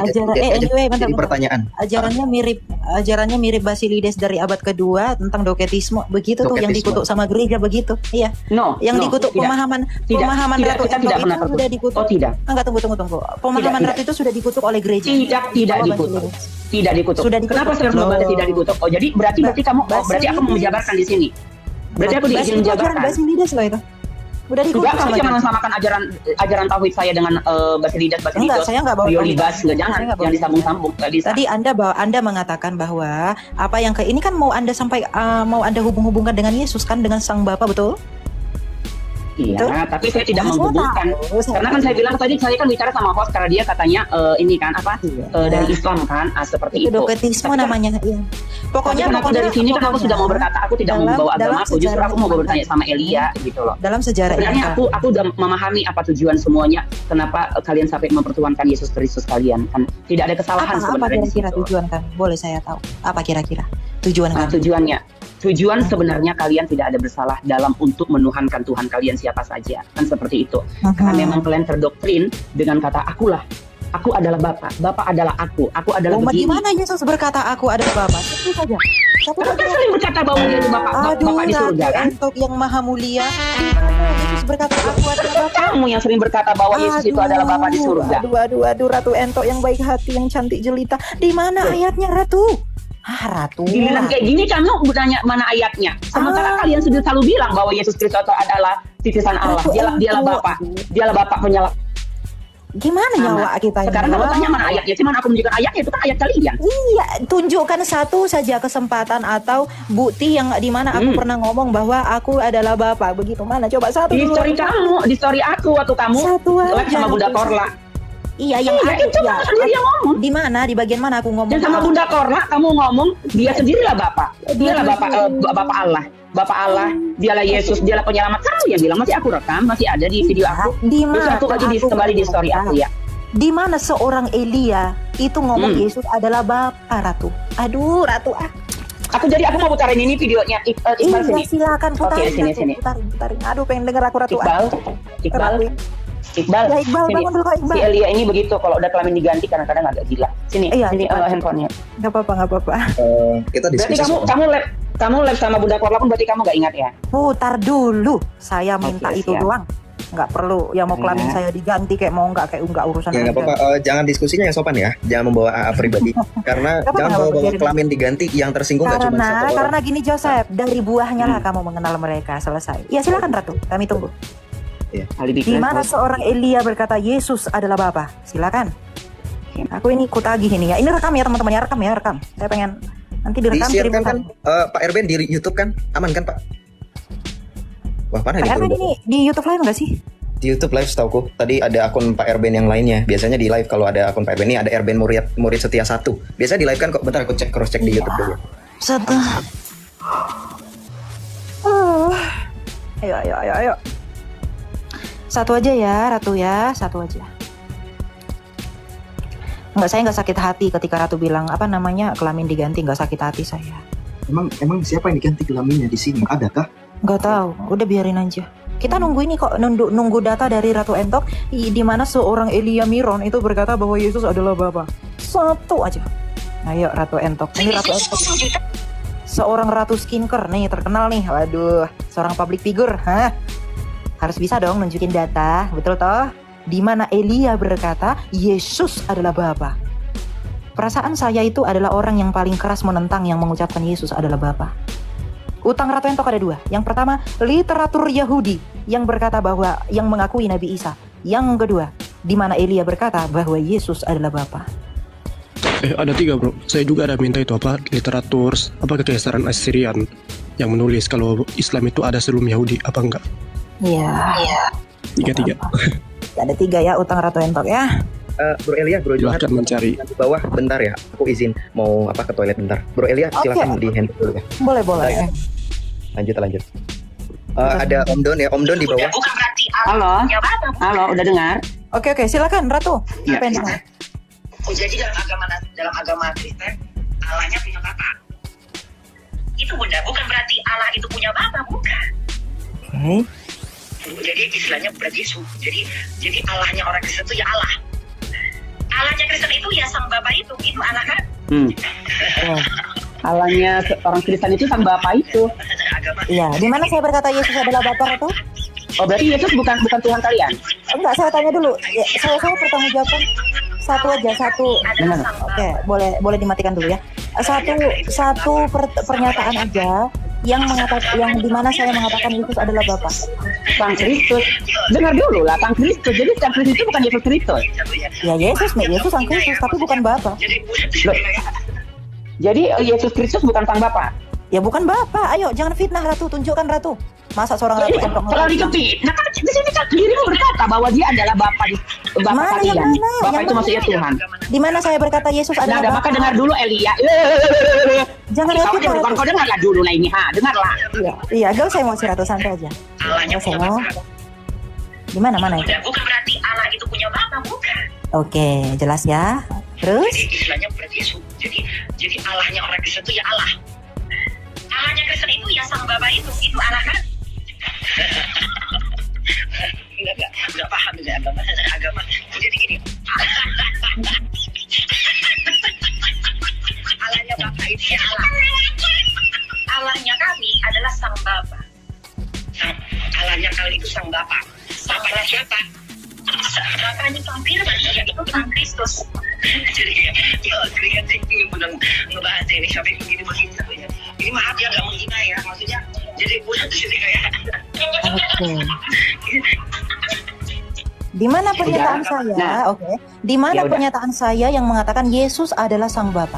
ganti pertanyaan. Ajarannya mirip Basilides dari abad kedua tentang doketisme, begitu tuh, yang dikutuk sama gereja begitu. Iya. Dikutuk pemahaman Ratu Entok itu sudah dikutuk. Oh, tidak. Enggak, tunggu. Pemahaman Ratu itu sudah dikutuk oleh gereja. Tidak dikutuk. Kenapa saya harus membahas tidak dikutuk? Oh, jadi berarti aku mau menjabarkan di sini. Berarti aku diizin menjabarkan. Basilides loh itu. Udah dikutuk. Enggak, saya jangan samakan ajaran tauhid saya dengan Basilides. Enggak, saya enggak bawa Biolibas, jangan disambung-sambung. Tadi Anda mengatakan bahwa apa yang ini kan mau Anda hubung-hubungkan dengan Yesus kan, dengan Sang Bapa, betul? Iya, tapi saya tidak menghubungkan. Karena kan saya bilang tadi, saya kan bicara sama host karena dia katanya ini kan dari Islam kan, seperti itu. Doketisme namanya. Iya. Pokoknya dari sini kan aku sudah mau berkata, aku tidak mau membawa agama aku, justru aku mau bertanya sama Elia gitu loh. Dalam sejarah sebenarnya aku sudah memahami apa tujuan semuanya, kenapa kalian sampai mempertuankan Yesus Kristus kalian kan. Tidak ada kesalahan sebenarnya. Apa kira-kira tujuan kan? Boleh saya tahu? Apa kira-kira tujuan kan? Tujuan sebenarnya kalian tidak ada bersalah dalam untuk menuhankan Tuhan kalian siapa saja. Kan seperti itu. Karena memang kalian terdoktrin dengan kata akulah. Aku adalah Bapa, Bapa adalah aku adalah begini. Gimana Yesus berkata aku adalah Bapa? Itu saja. Karena kan sering berkata bahwa dia itu Bapak di surga kan? Untuk yang maha mulia, di mana Yesus berkata aku adalah Bapa? Kamu yang sering berkata bahwa Yesus itu adalah Bapa di surga. Aduh, Ratu Entok yang baik hati, yang cantik jelita. Di mana ayatnya, Ratu? Ratu. Giliran kayak gini kamu bertanya mana ayatnya. Sementara kalian sudah selalu bilang bahwa Yesus Kristus adalah titisan Allah. Dialah Bapa. Dialah Bapa penyala. Gimana nyawa kita ini? Sekarang kamu tanya mana ayatnya? Cuman aku menunjukkan ayatnya, itu kan ayat kalian. Iya, tunjukkan satu saja kesempatan atau bukti yang di mana aku pernah ngomong bahwa aku adalah Bapa. Begitu mana? Coba satu. Di story kamu, di story aku waktu kamu live sama Bunda Korla. Iya, yang itu kamu sendiri yang ngomong. Di mana? Di bagian mana aku ngomong? Dan sama Bunda Korla kamu ngomong dia sendirilah Bapa. Dialah Bapa Allah. Bapak Allah, dialah Yesus, dialah penyelamat. Kamu yang bilang, masih aku rekam, masih ada di video aku. Di mana? Terus aku lagi kembali di story aku ya. Di mana seorang Elia itu ngomong Yesus adalah Bapa, Ratu? Aduh, Ratu aku mau putarin ini videonya. Iqbal sini. Silakan putarin. Oke, sini. Putarin. Aduh, pengen denger aku, Ratu. Iqbal. Ya, Iqbal, sini. bangun dulu, Kak Iqbal. Si Elia ini begitu, kalau udah kelamin diganti kadang-kadang agak gila. Sini, sini handphonenya. Gak apa-apa. Kita diskusi. Berarti kamu live sama Bunda Korla pun berarti kamu gak ingat ya? Putar dulu. Saya minta itu doang. Nggak perlu yang mau kelamin saya diganti kayak mau nggak urusan. Ya nggak apa-apa. Jangan diskusinya yang sopan ya. Jangan membawa AA pribadi. Karena jangan bawa kelamin diganti yang tersinggung nggak cuma satu orang. Karena gini Joseph, dari buahnya lah kamu mengenal mereka. Selesai. Ya silakan Ratu. Kami tunggu. Ya. Di mana seorang Elia berkata Yesus adalah Bapa? Silakan. Aku ini kutagih ini ya. Ini rekam ya teman-teman ya, rekam. Saya pengen nanti direkam kirimkan kan Pak Erben di YouTube kan? Aman kan Pak? Wah, mana Pak Erben ini di YouTube live nggak sih? Di YouTube live setauku. Tadi ada akun Pak Erben yang lainnya. Biasanya di live kalau ada akun Pak Erben ini ada Erben murid setia 1. Biasanya di live kan kok. Bentar aku cross check di YouTube dulu. Ayo. Satu aja ya, Ratu ya, satu aja. Saya nggak sakit hati ketika Ratu bilang kelamin diganti, nggak sakit hati saya. Emang siapa yang diganti kelaminnya di sini? Adakah? Nggak tahu, udah biarin aja. Kita nunggu ini kok, nunggu data dari Ratu Entok di mana seorang Elia Miron itu berkata bahwa Yesus adalah Bapa. Satu aja. Ayo Ratu Entok. Ini Ratu Entok. Seorang Ratu Skincare nih, terkenal nih. Waduh, seorang public figure. Harus bisa dong nunjukin data, betul toh? Di mana Elia berkata Yesus adalah Bapa. Perasaan saya itu adalah orang yang paling keras menentang yang mengucapkan Yesus adalah Bapa. Utang Ratu Entok ada 2. Yang pertama, literatur Yahudi yang berkata bahwa yang mengakui Nabi Isa. Yang kedua, di mana Elia berkata bahwa Yesus adalah Bapa. Ada 3 bro. Saya juga ada minta itu literatur kekaisaran Assyrian yang menulis kalau Islam itu ada sebelum Yahudi apa enggak? Iya. 3. Ada 3 ya utang Ratu Entok ya. Bro Elia, Bro Johan mencari di bawah bentar ya. Aku izin mau ke toilet bentar. Bro Elia silakan di handle dulu ya. Boleh. Lanjut. Ada Om Don ya. Om Don di bawah. Halo, udah dengar? Oke, silakan Ratu. Ya. Jadi dalam agama Kristen Allahnya punya Bapa. Itu Bunda, bukan berarti Allah itu punya Bapa, bukan. Jadi istilahnya berarti Yesus. Jadi Allahnya orang Kristen itu ya Allah. Allahnya Kristen itu ya sang Bapa itu Allah kan? Allahnya orang Kristen itu sang Bapa itu. Iya, di mana saya berkata Yesus adalah Bapa itu? Oh, berarti Yesus bukan Tuhan kalian? Enggak, saya tanya dulu. Ya, saya pertanggungjawabkan satu aja. Oke, boleh dimatikan dulu ya. Satu pernyataan aja yang di mana saya mengatakan Yesus adalah Bapa. Sang Kristus. Dengar dulu lah, Sang Kristus. Jadi Sang Kristus itu bukan Yesus Kristus. Ya Yesus Sang Kristus, tapi bukan Bapa. Loh. Jadi Yesus Kristus bukan Sang Bapa. Ya bukan Bapa. Ayo jangan fitnah Ratu, tunjukkan Ratu. Masa seorang Ratu Entok kalau dikepit. Nah kan di sini kan dirimu berkata bahwa dia adalah Bapa kalian. Bapa itu maksudnya Tuhan. Di mana saya berkata Yesus adalah Bapa? Maka dengar dulu Elia. Jangan kau dengarlah dulu lah ini, dengarlah. Iya, saya mau si Ratu santai aja. Di mana itu? Bukan berarti Allah itu punya Bapa, bukan. Oke, jelas ya. Terus? Istilahnya berarti Yesus. Jadi Allahnya orang Kristen itu ya Allah. Allahnya Kristen itu banyak kali itu sang Bapa. Bapaknya siapa? Bapaknya sang Firman, yaitu Sang Kristus. Jadi kayak tinggi udah ngebahas ini sampai begini. Ini maaf ya gak menghina ya, maksudnya jadi buat jadi kayak. Di mana pernyataan saya? Di mana pernyataan saya yang mengatakan Yesus adalah Sang Bapa?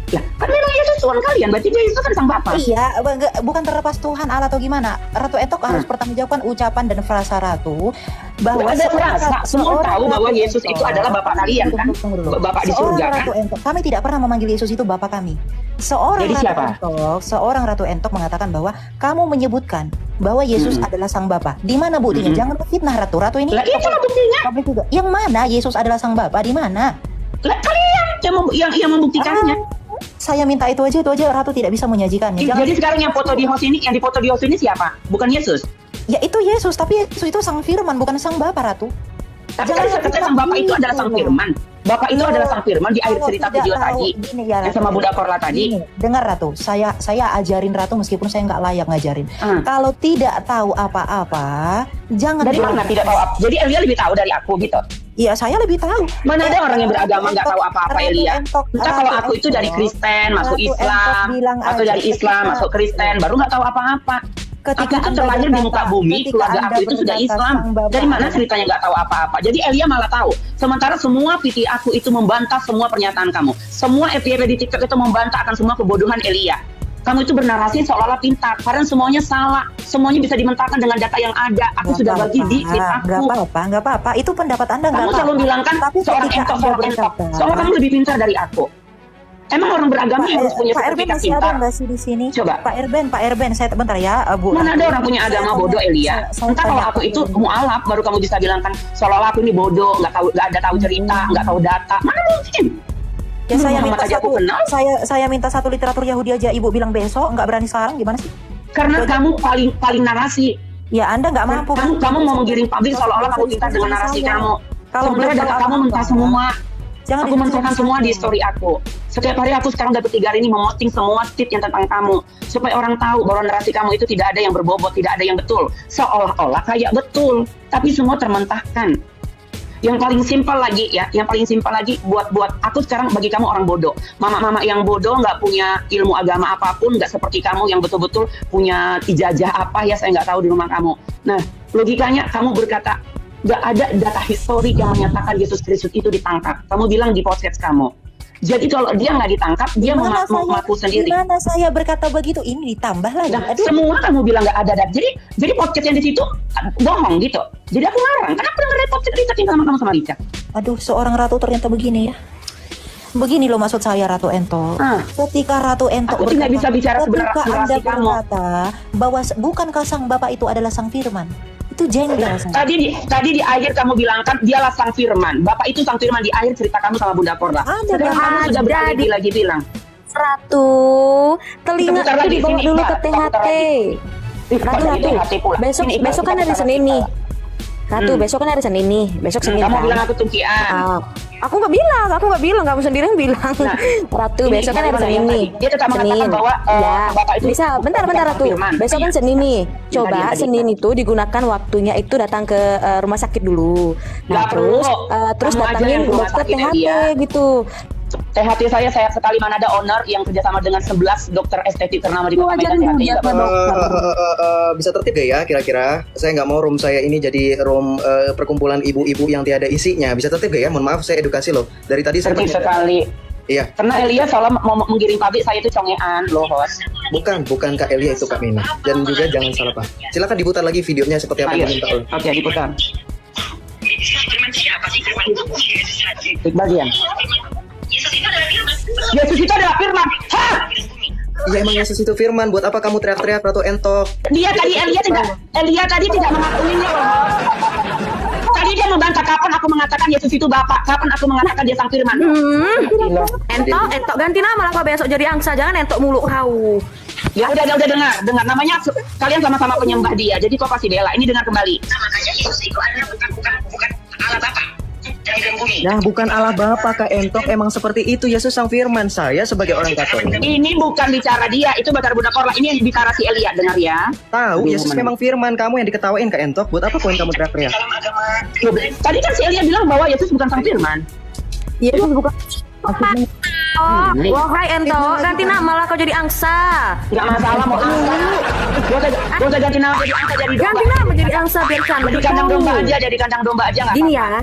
Lah, kan memang Yesus Tuhan kalian, berarti dia itu kan Sang Bapa. Iya, bukan terlepas Tuhan Allah atau gimana. Ratu Entok harus pertanggungjawabkan ucapan dan frasa Ratu bahwa ada frasa, semua tahu bahwa Yesus itu adalah Bapa kalian kan? Bapak di surga kan? Ratu Entok, kami tidak pernah memanggil Yesus itu Bapa kami. Seorang Ratu Entok mengatakan bahwa kamu menyebutkan bahwa Yesus adalah Sang Bapa. Di mana buktinya? Jangan fitnah Ratu. Ratu ini. Lah itu buktinya. Juga. Yang mana Yesus adalah Sang Bapa? Di mana? Lah kalian yang membuktikannya. Saya minta itu aja Ratu tidak bisa menyajikannya. Jadi sekarang yang foto di host ini, siapa? Bukan Yesus. Ya itu Yesus, tapi Yesus itu Sang Firman, bukan Sang Bapa, Ratu. Tapi kan kata Sang Bapa itu adalah Sang Firman. Bapak itu adalah Sang Firman di akhir cerita video tadi. Yang sama Bunda Korla tadi. Dengar Ratu, saya ajarin Ratu meskipun saya nggak layak ngajarin. Kalau tidak tahu apa-apa, jangan. Dari mana tidak tahu apa? Jadi Elia lebih tahu dari aku gitu. Iya, saya lebih tahu. Mana ada orang yang beragama nggak tahu apa-apa, Elia? Entah kalau aku itu dari Kristen masuk Islam, atau dari Islam masuk Kristen, baru nggak tahu apa-apa. Aku itu terlahir di muka bumi, keluarga aku itu sudah Islam. Dari mana ceritanya nggak tahu apa-apa? Jadi Elia malah tahu. Sementara semua PT aku itu membantah semua pernyataan kamu. Semua FYP di TikTok itu membantah akan semua kebodohan Elia. Kamu itu bernarasi seolah-olah pintar, padahal semuanya salah. Semuanya bisa dimentahkan dengan data yang ada. Aku sudah bagi di feed aku. Nggak apa-apa. Itu pendapat Anda nggak apa-apa. Kamu selalu bilang kan seorang entok. Soalnya kamu lebih pintar dari aku. Emang orang beragama harus punya sertifikat pintar? Pak Erben masih ada nggak sih di sini? Coba. Pak Erben, saya bentar ya, Bu. Mana ada orang punya agama bodoh, Elia? Entah kalau aku itu mualaf, baru kamu bisa bilang kan seolah-olah aku ini bodoh, nggak ada tahu cerita, nggak tahu data. Mana mungkin? Ya saya minta satu literatur Yahudi aja, Ibu bilang besok, nggak berani sekarang, gimana sih? Karena kamu paling narasi. Ya Anda nggak mampu. Kamu mau menggiring publik seolah-olah kamu pintar dengan narasi kamu. Sebenarnya data kamu mentah semua. Aku mentahkan semua di story aku. Setiap hari aku sekarang dapat 3 hari ini memosting semua tweet yang tentang kamu, supaya orang tahu bahwa narasi kamu itu tidak ada yang berbobot, tidak ada yang betul. Seolah-olah kayak betul, tapi semua termentahkan. Yang paling simpel lagi buat aku sekarang bagi kamu orang bodoh. Mama-mama yang bodoh, nggak punya ilmu agama apapun, nggak seperti kamu yang betul-betul punya ijazah apa ya saya nggak tahu di rumah kamu. Nah, logikanya kamu berkata nggak ada data histori yang menyatakan Yesus Kristus itu ditangkap. Kamu bilang di podcast kamu. Jadi kalau dia nggak ditangkap, dia mengaku sendiri. Gimana saya berkata begitu? Ini ditambah lagi. Nah, semua kamu bilang nggak ada data. Jadi podcast yang di situ bohong gitu. Jadi aku ngarang. Karena aku dengar dari podcast Richard yang sama Richard. Aduh, seorang ratu ternyata begini ya. Begini loh maksud saya Ratu Entok. Ketika Ratu Entok aku tidak bisa bicara sebenarnya Anda berkata bahwa bukankah Sang Bapa itu adalah Sang Firman? Itu jengkel. Tadi di akhir kamu bilang kan dialah Sang Firman. Bapak itu Sang Firman di akhir cerita kamu sama Bunda Korla. Sekarang kamu sudah berani lagi bilang. Ratu, telinga itu dibawa dulu ke THT. Ratu, besok kan hari Senin nih. Ratu, besok kan hari Senin nih. Besok Senin kamu kan? bilang aku tungkian. Aku nggak bilang, kamu sendiri yang bilang. Ratu, besok kan hari Senin nih. Dia tetap mengatakan bahwa Bapak itu bisa, bentar Ratu. Besok kan Senin nih. Coba Senin itu digunakan waktunya itu datang ke rumah sakit dulu. Nah, terus datangin dokter THT gitu. THT saya sekali, mana ada owner yang kerjasama dengan 11 dokter estetik ternama di Kota Medan. Bisa tertib gak ya kira-kira? Saya nggak mau room saya ini jadi room perkumpulan ibu-ibu yang tiada isinya. Bisa tertib gak ya? Mohon maaf, saya edukasi loh. Dari tadi saya tertib sekali. Iya. Karena Elia soalnya mau menggiring pabrik saya itu congean loh, host. Bukan Kak Elia itu Kak Mina. Dan juga jangan salah paham. Silakan diputar lagi videonya seperti apa yang minta. Oke, diputar. Siapa sih Firman itu? Bagian. Yesus itu adalah Firman. Hah? Iya, emang Yesus itu Firman. Buat apa kamu teriak-teriak Ratu Entok? Elia tadi tidak mengakuinya loh. Tadi dia membantah. Kapan aku mengatakan Yesus itu Bapak? Kapan aku mengatakan dia Sang Firman? Entok ganti nama lah kau besok jadi angsa. Jangan Entok mulu kau. Ya udah dengar. Namanya kalian sama-sama penyembah dia. Jadi kau pasti bela. Ini dengar kembali. Makanya Yesus itu adalah bukan Allah Bapa. Dan dan bumi. Nah, bukan Allah Bapa Kak Entok, emang seperti itu Yesus sang firman. Saya sebagai orang Katolik Ini bukan bicara dia, itu Bakar Budak Korla. Ini yang bicara si Elia, dengar ya. tahu Yesus memang firman, kamu yang diketawain Kak Entok. Buat apa poin kamu teriak-teriak? Tadi kan si Elia bilang bahwa Yesus bukan sang firman. Yesus bukan. Oh, wahai Ento, ganti nama lah kau jadi angsa. Gak masalah mau angsa. Gua usah ganti nama jadi angsa jadi domba. Ganti nama jadi angsa biar cantik. Jadi kandang domba aja, jadi kandang domba aja nggak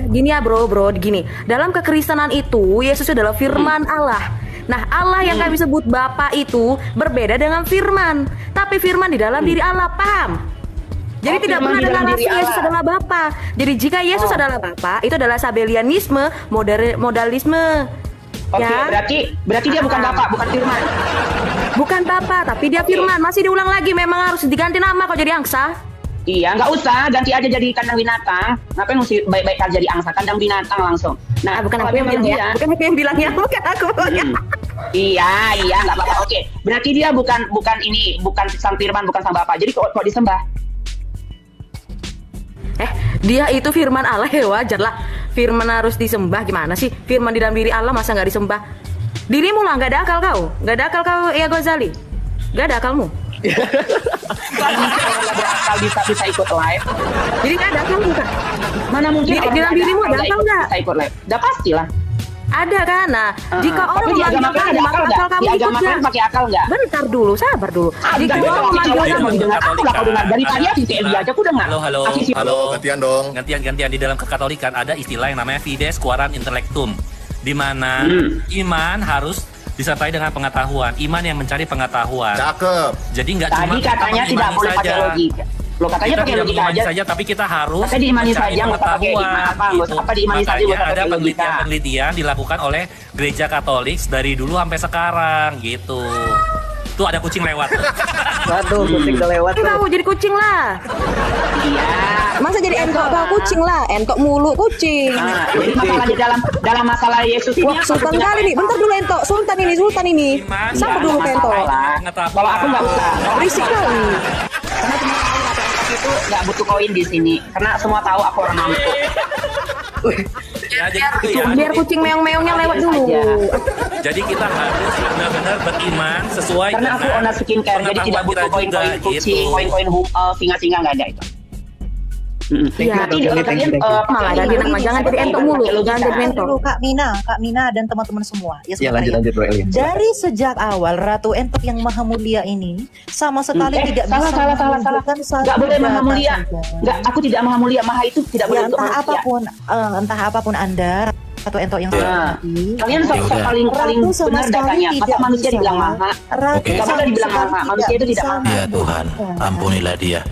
Gini ya bro, gini. Dalam kekristenan itu Yesus adalah firman Allah. Nah, Allah yang kami sebut Bapa itu berbeda dengan firman. Tapi firman di dalam diri Allah, paham? Jadi tidak pernah ada narasi Yesus adalah Bapa. Jadi jika Yesus adalah Bapa, itu adalah sabelianisme, modalisme. Oke, berarti dia bukan Bapak, bukan firman. Bukan Bapak, tapi dia firman. Masih diulang lagi, memang harus diganti nama kok jadi angsa. Iya, nggak usah, ganti aja jadi kandang binatang. Ngapain mesti baik-baik aja jadi angsa, kandang binatang langsung. Nah, bukan aku yang bilang ya. Bukan aku yang bilang ya, bukan aku. Iya, nggak apa-apa. Oke, berarti dia bukan sang firman, bukan sang Bapak. Jadi kok disembah? Dia itu firman Allah ya, wajar lah. Firman harus disembah, gimana sih? Firman di dalam diri Allah masa nggak disembah? Dirimu lah, nggak ada akal kau. Nggak ada akal kau ya Ghazali. Nggak ada akalmu. Kalau bisa ikut live. Jadi nggak ada akal bukan? Mana mungkin di dalam dirimu ada akal nggak? Bisa ikut live. Udah pastilah. Ada kan? Nah, jika orang di agama memanggil ada akal nggak? kamu Di ikut agama nggak? pakai akal nggak? Bentar dulu, sabar dulu. Jika orang memanggil kamu dengar aku lah, kau dengar dari tadi si Elia aja aku dengar. Halo. Gantian di dalam kekatolikan ada istilah yang namanya fides quorum intellectum, di mana iman harus disertai dengan pengetahuan. Iman yang mencari pengetahuan. Cakep. Jadi nggak cuma katanya tidak boleh pakai logika. Lo katanya pakai logika aja. Tapi kita harus diimani saja, nggak pakai apa diimani saja. Makanya ada penelitian dilakukan oleh gereja Katolik dari dulu sampai sekarang gitu. Tuh ada kucing lewat. Waduh, kucing udah lewat. Kamu jadi kucing lah. Iya. Masa jadi entok kau kucing lah, entok mulu kucing. Nah, jadi masalahnya dalam masalah Yesus ini. Wah, sultan kali nih. Bentar dulu entok. Sultan ini. Sabar dulu entok. Kalau aku nggak usah. Berisik kali. Karena cuma tahu kata itu nggak butuh koin di sini. Karena semua tahu aku orang mampu. Biar kucing meong-meongnya lewat dulu. Jadi kita harus benar-benar beriman sesuai karena aku owner skincare, jadi tidak butuh koin-koin kucing, koin-koin singa-singa nggak ada itu. Iya, kalian malah ganti nama, jangan jadi entok mulu, jangan jadi entok. Dulu Kak Mina dan teman-teman semua. Ya lanjut Bro Elia. Dari sejak awal Ratu Entok yang maha mulia ini sama sekali tidak bisa menunjukkan satu nggak boleh maha mulia. Nggak, aku tidak maha mulia. Maha itu tidak boleh untuk manusia. Entah apapun Anda Ratu Entok yang kalian paling benar datanya. Masa manusia dibilang maha? Kalau dibilang maha, manusia itu tidak maha. Ya Tuhan, ampunilah dia.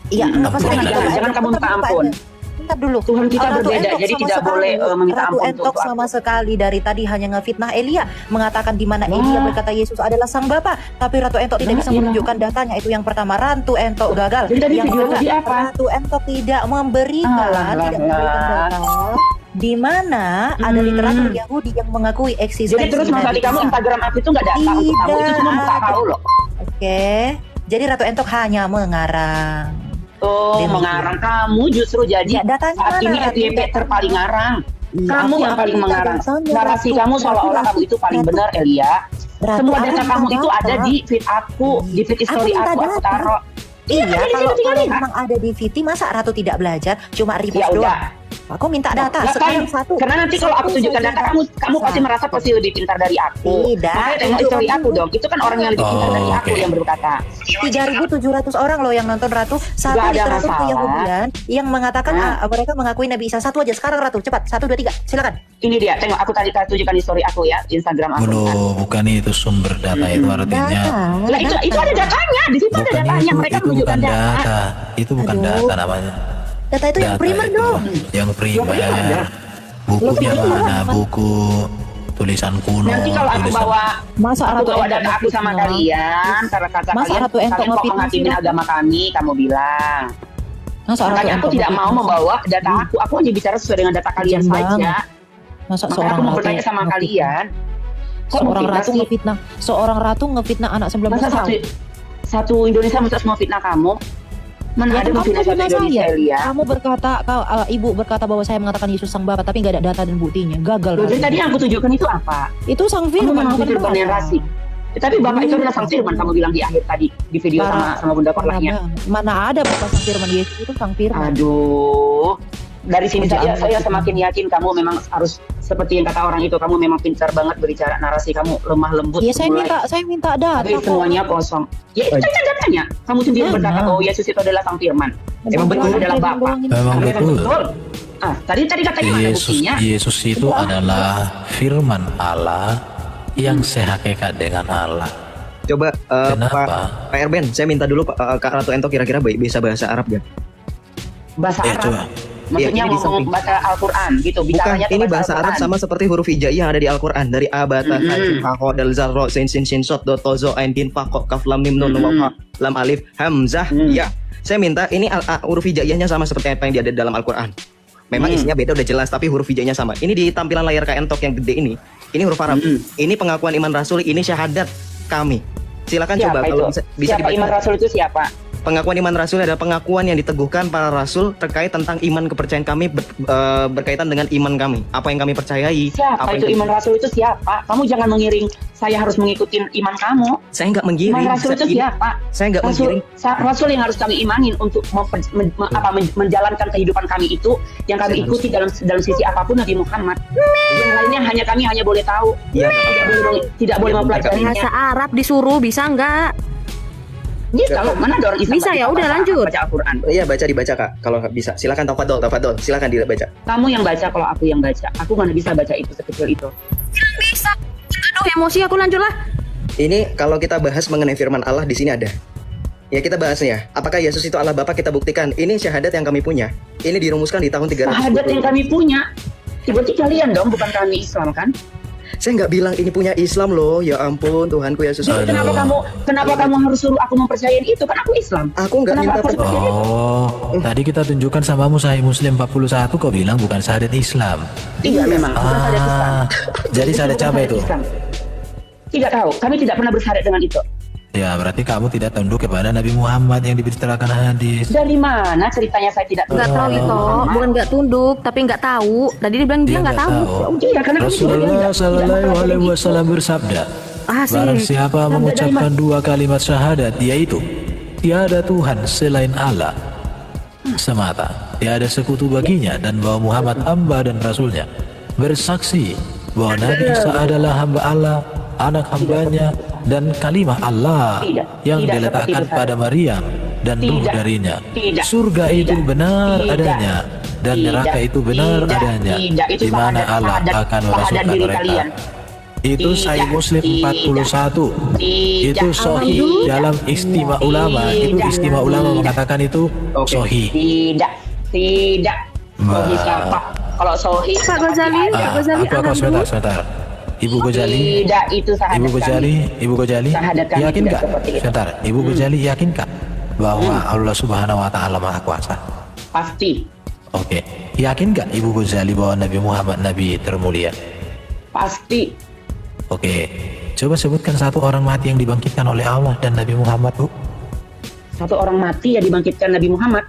Iya, jangan kamu minta ampun. Bentar dulu. Tuhan kita berbeda, jadi tidak boleh meminta ampun. Ratu Entok sama sekali dari tadi hanya ngefitnah Elia, mengatakan di mana Elia berkata Yesus adalah sang Bapa, tapi Ratu Entok tidak bisa menunjukkan datanya. Itu yang pertama, Ratu Entok gagal. Yang kedua, Ratu Entok tidak memberikan data di mana ada literatur Yahudi yang mengakui eksistensi. Jadi terus Mas Ali, kamu Instagram aku itu nggak data untuk kamu, itu cuma muka kau loh. Oke, jadi Ratu Entok hanya mengarang. Mengarang kamu justru jadi saat ini FYP terpaling ngarang. Kamu yang paling mengarang. Narasi kamu seolah-olah kamu itu paling benar, Elia. Semua data kamu itu ada di feed aku, di feed history aku taruh. Iya, kalau memang ada di VT, masa Ratu tidak belajar, cuma repost doang. Aku minta data sekarang satu. Karena nanti kalau aku tunjukkan data kamu pasti merasa pasti lebih pintar dari aku. Makanya tengok story aku dong. Itu kan orang yang lebih pintar dari aku yang berkata. 3.700 orang loh yang nonton Ratu. Satu literatur Yahudian yang mengatakan mereka mengakui Nabi Isa. Satu aja sekarang Ratu, cepat. 1, 2, 3, silakan. Ini dia, tengok aku tadi tunjukkan di story aku ya, Instagram aku. Bukan itu sumber data itu artinya. Lah itu ada datanya, di situ ada datanya. Mereka menunjukkan data. Itu bukan data namanya. Data itu yang primer dong. Yang primer. Bukunya mana? Buku tulisan kuno. Nanti kalau aku bawa data aku sama kalian, karena kata kalian kok menghakimi agama kami, kamu bilang. Makanya aku tidak mau membawa data aku hanya bicara sesuai dengan data kalian saja. Makanya aku mau bertanya sama kalian. Seorang ratu ngefitnah anak 19 tahun. Satu Indonesia masa semua fitnah kamu? Mana Ya ada kan kamu menghina satu menghina Indonesia, saya. Elia? Kamu berkata, ibu berkata bahwa saya mengatakan Yesus sang Bapa, tapi nggak ada data dan buktinya. Gagal. Loh, jadi berarti. tadi yang aku tunjukkan itu apa? Itu sang Kamu firman, memang bukan firman yang Bapa. rasik. Tapi Bapak itu adalah sang firman, kamu bilang di akhir tadi di video sama Bunda Korlahnya. Mana ada Bapak sang firman, Yesus itu sang firman. Aduh. Dari sini saya semakin yakin kamu memang harus seperti yang kata orang itu, kamu memang pintar banget berbicara, narasi kamu lemah lembut. Ya saya minta data. Tapi semuanya kosong. Ya itu kan datanya. Kamu sendiri berkata bahwa Yesus itu adalah sang firman. Emang betul adalah Bapa. Memang betul. Tadi katanya ada buktinya. Yesus itu adalah firman Allah yang sehakikat dengan Allah. Coba Pak Erben, saya minta dulu Kak Ratu Ento kira-kira bisa bahasa Arab gak? Bahasa Arab. Coba. Maksudnya ngomong baca Al-Quran gitu. Bukan, ini bahasa Arab sama seperti huruf hijaiyah yang ada di Al-Quran. Dari abata, hajim, hako, dal, zal, ro, sin, sot, dot, tozo, ain, din, fako, kaf, lam, mim, nun, waw, lam, alif, hamzah, ya. Saya minta ini huruf hijaiyahnya sama seperti apa yang ada dalam Al-Quran. Memang isinya beda udah jelas, tapi huruf hijaiyahnya sama. Ini di tampilan layar Kak Entok yang gede ini huruf Arab. Ini pengakuan iman Rasul, ini syahadat kami. Silakan coba kalau bisa siapa dibaca. iman Rasul itu siapa? Pengakuan iman Rasul adalah pengakuan yang diteguhkan para Rasul terkait tentang iman kepercayaan kami berkaitan dengan iman kami. Apa yang kami percayai. Siapa itu iman Rasul itu siapa? Kamu jangan mengiring saya harus mengikuti iman kamu. Saya nggak menggiring. Iman Rasul itu siapa? Saya nggak menggiring. Rasul yang harus kami imanin untuk menjalankan kehidupan kami itu, yang kami ikuti dalam sisi apapun Nabi Muhammad. Yang lainnya kami hanya boleh tahu. Tidak boleh mempelajarinya. Bahasa Arab disuruh bisa nggak? Bisa loh, mana ada orang Islam bisa ya, udah lanjut. Baca Al-Quran. Iya, dibaca Kak. Kalau nggak bisa, silakan tafadhol, silakan dibaca. Kamu yang baca kalau aku yang baca. Aku mana bisa baca itu sekecil itu. Bisa. Aduh, emosi aku, lanjutlah. Ini kalau kita bahas mengenai firman Allah di sini ada. Ya kita bahasnya. Apakah Yesus itu Allah Bapa, kita buktikan. Ini syahadat yang kami punya. Ini dirumuskan di tahun 300. Syahadat yang kami punya. Berarti kalian dong, bukan kami Islam kan? Saya nggak bilang ini punya Islam loh. Ya ampun, Tuhanku Yesus. Kenapa kamu harus suruh aku mempercayai itu? Kan aku Islam. Aku nggak minta percaya. Tadi kita tunjukkan samamu Sahih Muslim 41, kau bilang bukan syahadat Islam. Iya memang, bukan syahadat Islam. Jadi syahadat apa itu? Tidak tahu, kami tidak pernah bersyahadat dengan itu. Ya, berarti kamu tidak tunduk kepada Nabi Muhammad yang diberitakan hadis. Dari mana ceritanya saya tidak nggak tahu itu? Bukan nggak tunduk, tapi nggak tahu. Tadi dia bilang dia nggak tahu. Iya, karena Rasulullah Sallallahu Alaihi Wasallam bersabda, barang siapa mengucapkan dua kalimat syahadat, yaitu tiada Tuhan selain Allah semata, tiada sekutu baginya, dan bahwa Muhammad hamba dan Rasulnya, bersaksi bahwa Nabi Isa adalah hamba Allah, anak hambanya, dan kalimah Allah yang diletakkan pada Maryam dan ruh darinya. Surga itu benar adanya dan neraka itu benar adanya, di mana Allah akan memasukkan mereka. Itu Sahih Muslim 41. Itu sahih dalam istimewa ulama. Itu istimewa ulama mengatakan itu sahih. Tidak. Sahih siapa? Kalau sahih Pak Ghazali, aku sebentar. Ibu Ghazali, tidak itu sahadat Ibu Ghazali, yakin nggak? Sebentar, Ibu Ghazali yakin nggak bahwa Allah Subhanahu Wa Taala Maha Kuasa? Pasti. Oke, yakin nggak Ibu Ghazali bahwa Nabi Muhammad Nabi termulia? Pasti. Oke, coba sebutkan satu orang mati yang dibangkitkan oleh Allah dan Nabi Muhammad, Bu. Satu orang mati yang dibangkitkan Nabi Muhammad?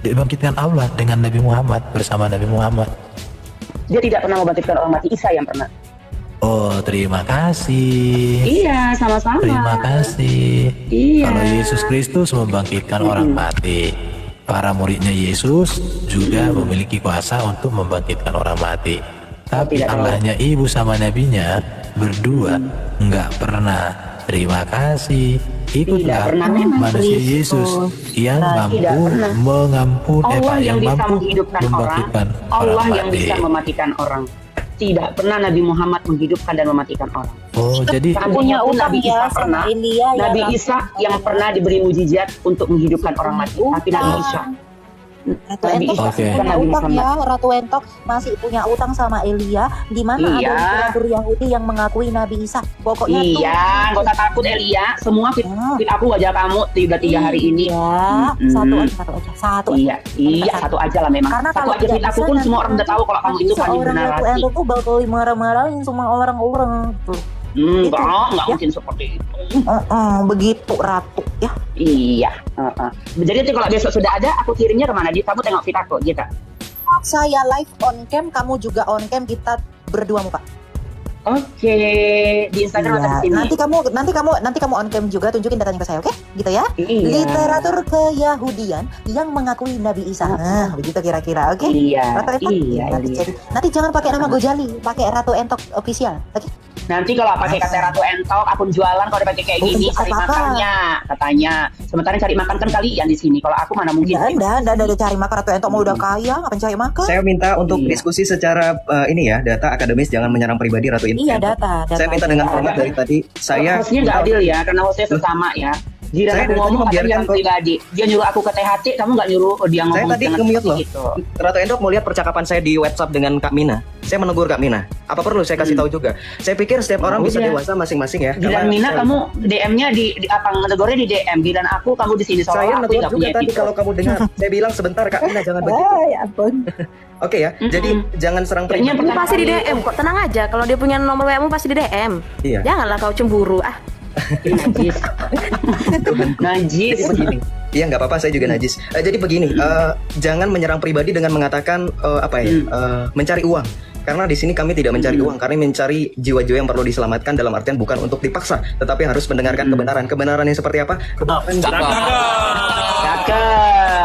Dibangkitkan Allah dengan Nabi Muhammad, bersama Nabi Muhammad. Dia tidak pernah membangkitkan orang mati, Isa yang pernah. Oh, terima kasih. Iya, sama-sama. Terima kasih. Iya. Kalau Yesus Kristus membangkitkan orang mati, para muridnya Yesus juga memiliki kuasa untuk membangkitkan orang mati. Tapi Allahnya ibu sama nabinya berdua nggak pernah. Terima kasih. Ikutlah manusia Yesus yang mampu yang mampu membangkitkan Allah orang yang mati. bisa mematikan orang. Tidak pernah Nabi Muhammad menghidupkan dan mematikan orang. Oh, jadi punya Nabi Isa pernah. Nabi Isa yang pernah diberi mujizat untuk menghidupkan orang mati. Tapi Nabi Isa. Ratu Entok masih punya utang ya, Ratu Entok masih punya utang sama Elia, di mana ada literatur Yahudi yang mengakui Nabi Isa. Pokoknya nggak usah takut Elia. Semua fit aku wajah kamu 3 hari ini. Satu aja. Iya, satu aja lah memang. Karena satu aja fit aku pun semua orang udah tahu kalau kamu itu kan Ratu Entok tuh bakal marah-marahin semua orang tuh. Enggak ya? mungkin seperti itu. Begitu Ratu ya. Iya. Jadi nanti kalau besok sudah ada, aku kirimnya kemana? Kamu tengok fit aku, gitu. Saya live on cam, kamu juga on cam, kita berdua muka. Oke, di Instagram atau di sini? Nanti kamu on cam juga, tunjukin datanya ke saya, oke? Gitu ya. Iya. Literatur Keyahudian yang mengakui Nabi Isa. Nah, begitu kira-kira, oke? Iya. Nanti jangan pakai nama Gojali, pakai Ratu Entok official, oke? Nanti kalau pakai kata Ratu Entok, akun jualan kalau dipakai kayak gini, cari makannya katanya. Sementara cari makan kan kalian di sini. Kalau aku mana mungkin? Nggak cari makan. Ratu Entok mau udah kaya, ngapain cari makan? Saya minta untuk diskusi secara ini ya, data akademis, jangan menyerang pribadi Ratu Entok. Iya, data. Saya minta dengan hormat dari tadi. Saya hostnya nggak adil ya, karena hostnya sesama ya. Jika aku ngomong katanya pribadi, dia nyuruh aku ke THT, kamu nggak nyuruh dia ngomong. Saya tadi nge-mute loh. Gitu. Ratu Endok mau lihat percakapan saya di WhatsApp dengan Kak Mina. Saya menegur Kak Mina. Apa perlu saya kasih tahu juga? Saya pikir setiap orang bisa dewasa masing-masing ya. Giliran Mina kamu DM-nya di apa ngedegornya di DM. Giliran aku kamu di sini soalnya saya aku negur nggak juga punya tadi tipe. kalau kamu dengar. Saya bilang sebentar Kak Mina jangan begitu. Ya ampun. Oke ya. Jadi jangan serang pribadi. Kamu pasti di DM kok, tenang aja. Kalau dia punya nomor WA-mu pasti di DM. Iya. Janganlah kau cemburu. Najis. Jadi begini. Iya nggak apa-apa, saya juga najis. Jadi begini, jangan menyerang pribadi dengan mengatakan mencari uang. Karena di sini kami tidak mencari uang, karena mencari jiwa-jiwa yang perlu diselamatkan dalam artian bukan untuk dipaksa, tetapi harus mendengarkan kebenaran. Kebenaran yang seperti apa?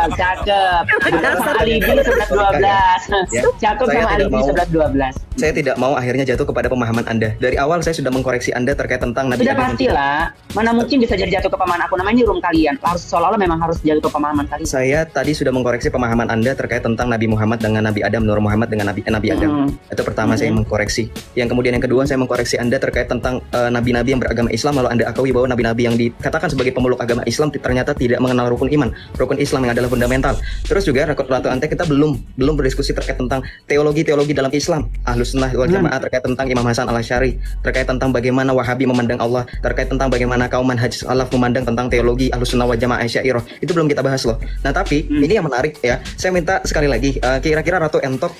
Cakep. Sama alibi 11-12. Cakep sama alibi 11-12. Saya tidak mau akhirnya jatuh kepada pemahaman Anda. Dari awal saya sudah mengkoreksi Anda terkait tentang Nabi Sudah Adam. pastilah. Mana mungkin bisa jadi jatuh ke pemahaman aku. Namanya room kalian. Harus seolah-olah memang harus jatuh ke pemahaman kalian. Saya tadi sudah mengkoreksi pemahaman Anda terkait tentang Nabi Muhammad dengan Nabi Adam, Nur Muhammad dengan Nabi Adam. Itu pertama saya mengkoreksi. Yang kemudian yang kedua saya mengkoreksi Anda terkait tentang nabi-nabi yang beragama Islam, lalu Anda akui bahwa nabi-nabi yang dikatakan sebagai pemeluk agama Islam ternyata tidak mengenal rukun iman, rukun Islam yang adalah fundamental. Terus juga Ratu Ante kita belum berdiskusi terkait tentang teologi dalam Islam, Ahlus Sunnah wal Jamaah, terkait tentang Imam Hasan al-Asy'ari, terkait tentang bagaimana Wahabi memandang Allah, terkait tentang bagaimana kaum manhaj salaf memandang tentang teologi Ahlus Sunnah wal Jamaah Asy'ariyah. Itu belum kita bahas loh. Nah, tapi ini yang menarik ya. Saya minta sekali lagi kira-kira Ratu Entok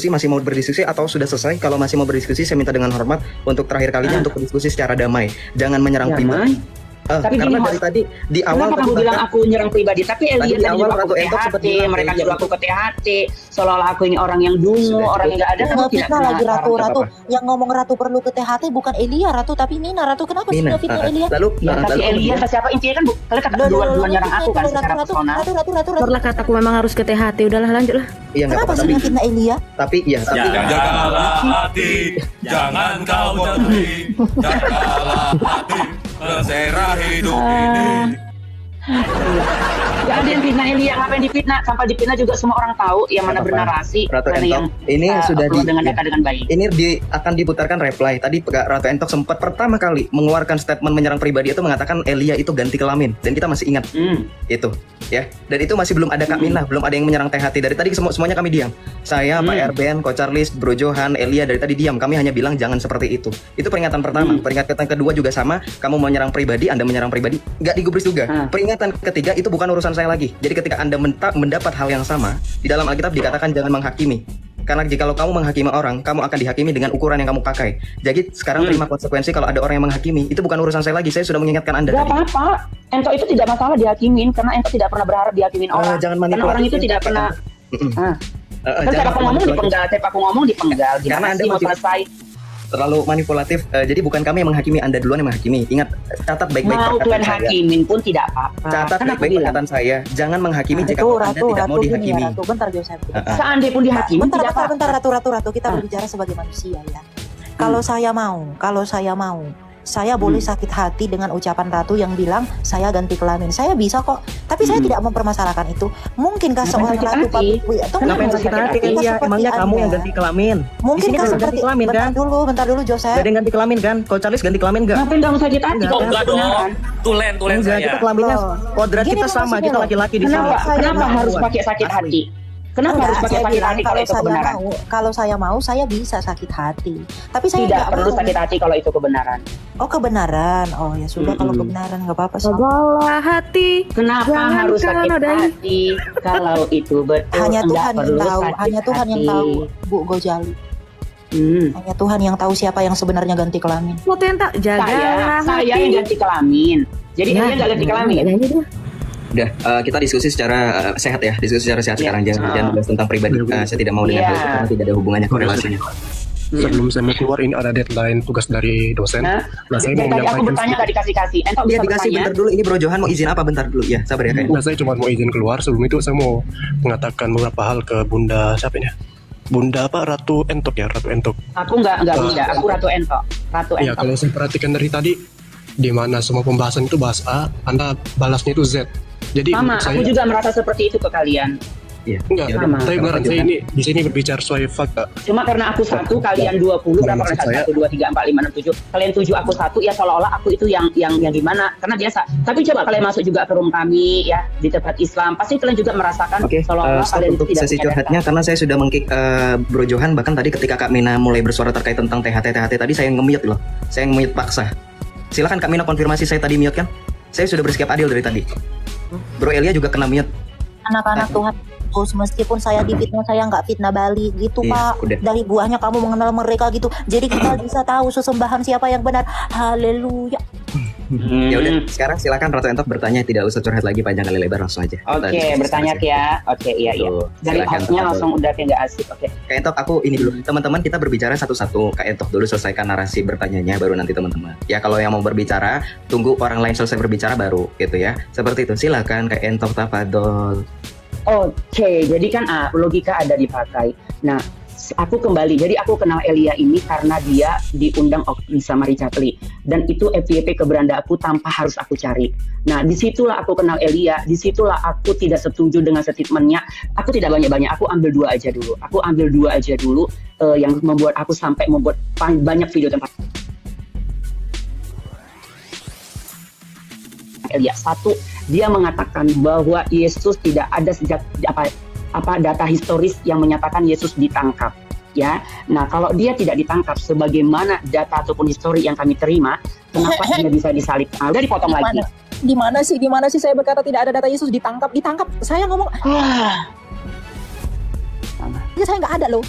masih mau berdiskusi atau sudah selesai? Kalau masih mau berdiskusi, saya minta dengan hormat untuk terakhir kalinya untuk berdiskusi secara damai. Jangan menyerang pribadi. Tapi karena dari tadi di awal kenapa kamu bilang aku nyerang pribadi? Tapi Elia tadi awal nyuruh aku Ratu ke Entok sempat THT, bilang, mereka iya, nyuruh aku ke THT, seolah-olah aku ini orang yang dungu, orang yang nggak ada. Kamu tidak fitnah lagi kenal. Ratu. Yang ngomong Ratu perlu ke THT bukan Elia Ratu, tapi Nina Ratu. Kenapa sih nggak fitnah Elia? Lalu Tapi Elia ke siapa? Intinya kan kalian kata dua nyerang aku kan secara personal. Ratu. Setelah kataku memang harus ke THT, udahlah lanjutlah. Iya, Kenapa sih nggak fitnah Elia? Tapi Jagalah hati, jangan kau jatuhi. Jagalah hati, berserah hidup ini. Gak ada yang fitnah Elia, ngapain difitnah? Sampai difitnah juga semua orang tahu yang mana bernarasi, Ratu mana yang Entok ini sudah dengan data dengan baik. Ini akan diputarkan reply. Tadi Ratu Entok sempat pertama kali mengeluarkan statement menyerang pribadi itu mengatakan Elia itu ganti kelamin, dan kita masih ingat itu ya. Dan itu masih belum ada Kak Minah, belum ada yang menyerang THT. Dari tadi semuanya kami diam. Saya, Pak Erben, Coach Charles, Bro Johan, Elia dari tadi diam. Kami hanya bilang jangan seperti itu. Itu peringatan pertama. Peringatan kedua juga sama. Kamu mau menyerang pribadi, Anda menyerang pribadi, nggak digubris juga. Peringatan ketiga itu bukan urusan saya lagi. Jadi ketika Anda mendapat hal yang sama, di dalam Alkitab dikatakan jangan menghakimi. Karena jika kamu menghakimi orang, kamu akan dihakimi dengan ukuran yang kamu pakai. Jadi sekarang terima konsekuensi kalau ada orang yang menghakimi. Itu bukan urusan saya lagi. Saya sudah mengingatkan Anda. Gak apa-apa. Entok itu tidak masalah dihakimin karena Entok tidak pernah berharap dihakimin orang. Jangan karena orang itu tidak pernah. Kan saya aku ngomong dipenggal, aku ngomong dipenggal. Karena Anda mau selesai. Terlalu manipulatif. Jadi bukan kami yang menghakimi, Anda duluan yang menghakimi. Ingat, catat baik-baik mau perkataan Tuhan saya. hakimin pun tidak apa-apa. Catat kan baik-baik perkataan saya. Jangan menghakimi jika Anda tidak mau dihakimi. Ratu, bentar Joseph. Seandainya pun dihakimi Bentar Ratu, kita berbicara sebagai manusia ya. Kalau saya mau, saya boleh sakit hati dengan ucapan Ratu yang bilang saya ganti kelamin. Saya bisa kok, tapi saya tidak mempermasalahkan itu. Mungkinkah seorang Ratu Kenapa yang sakit hati? Iya, emangnya kamu yang ganti kelamin? Mungkinkah seperti kelamin kan? Bentar dulu Joseph. Gak ada yang ganti kelamin kan? Kalau Charles ganti kelamin gak? Ngapain kamu sakit hati? Kok enggak dong? Tulen Enggak, saya. kita kelaminnya kodrat kita sama, kita laki-laki di sini. Kenapa harus pakai sakit hati? Kenapa harus pakai sakit hati kalau itu kebenaran? Kalau saya mau, saya bisa sakit hati. Tapi saya tidak perlu sakit hati kalau itu kebenaran. Oh kebenaran, oh ya sudah kalau kebenaran nggak apa-apa. Jagalah hati. Kenapa harus sakit hati kalau itu betul? Hanya Tuhan yang tahu, hanya Tuhan yang tahu, Bu Gojali. Hanya Tuhan yang tahu siapa yang sebenarnya ganti kelamin. Foto yang tak jaga. Saya yang ganti kelamin. Jadi Elia nggak ganti kelamin. Udah, kita diskusi secara sehat ya, diskusi secara sehat sekarang, jangan bahas tentang pribadi. Saya tidak mau dengar karena tidak ada hubungannya korelasinya. Sebelum saya mau keluar, ini ada deadline tugas dari dosen. Nah, saya mau Jadi aku menyampaikan. bertanya nggak dikasih. Entok bisa Dikasih bertanya. bentar dulu, ini Bro Johan mau izin apa bentar dulu ya, sabar ya kayak. Nah, saya cuma mau izin keluar. Sebelum itu saya mau mengatakan beberapa hal ke Bunda siapa ini? Bunda apa? Ratu Entok ya, Ratu Entok. Aku nggak Bunda, aku Ratu Entok. Ya, kalau saya perhatikan dari tadi, di mana semua pembahasan itu bahas A, Anda balasnya itu Z. Jadi Sama, saya, aku juga merasa seperti itu ke kalian. Iya. Enggak, Sama. tapi beneran saya ini di sini berbicara sesuai fakta. Cuma karena aku 1, kalian 20, berapa kali Maksud saya- 1, 2, 3, 4, 5, 6, 7. Kalian 7, aku 1, ya seolah-olah aku itu yang gimana? Karena biasa. Tapi coba kalian masuk juga ke room kami ya di tempat Islam, pasti kalian juga merasakan Oke, seolah-olah stop kalian itu untuk tidak sesi punya curhatnya data. karena saya sudah mengkick Bro Johan, bahkan tadi ketika Kak Mina mulai bersuara terkait tentang THT tadi saya nge-mute loh. Saya nge-mute paksa. Silakan Kak Mina konfirmasi saya tadi mute kan? Saya sudah bersikap adil dari tadi. Bro Elia juga kena mute. Anak-anak Tuhan, terus meskipun saya difitnah, saya nggak fitnah balik gitu Iya, Pak. udah. Dari buahnya kamu mengenal mereka gitu. Jadi kita bisa tahu sesembahan siapa yang benar. Haleluya. Ya udah, sekarang silakan Ratu Entok bertanya, tidak usah curhat lagi panjang kali lebar, langsung aja. Kita Oke, diskusi bertanya sama ya. Oke, iya. Tuh, Dari silakan, hostnya Ratu. langsung udah kayak nggak asik. Oke. Kak Entok, aku ini dulu. Teman-teman kita berbicara satu-satu. Kak Entok dulu selesaikan narasi bertanyanya, baru nanti teman-teman. Ya kalau yang mau berbicara, tunggu orang lain selesai berbicara baru, gitu ya. Seperti itu. Silakan Kak Entok, tafadol. Oke, jadi kan logika ada dipakai. Nah, aku kembali. Jadi aku kenal Elia ini karena dia diundang sama Richard Lee. Dan itu FYP keberadaan aku tanpa harus aku cari. Nah, disitulah aku kenal Elia. Disitulah aku tidak setuju dengan statementnya. Aku tidak banyak-banyak. Aku ambil 2 aja dulu. Yang membuat aku sampai membuat banyak video tentang Elia. 1, dia mengatakan bahwa Yesus tidak ada sejak data historis yang menyatakan Yesus ditangkap. Ya, nah kalau dia tidak ditangkap, sebagaimana data ataupun histori yang kami terima, kenapa dia bisa disalib? Udah dipotong lagi. Di mana sih saya berkata tidak ada data Yesus ditangkap? Saya ngomong. Saya nggak ada loh.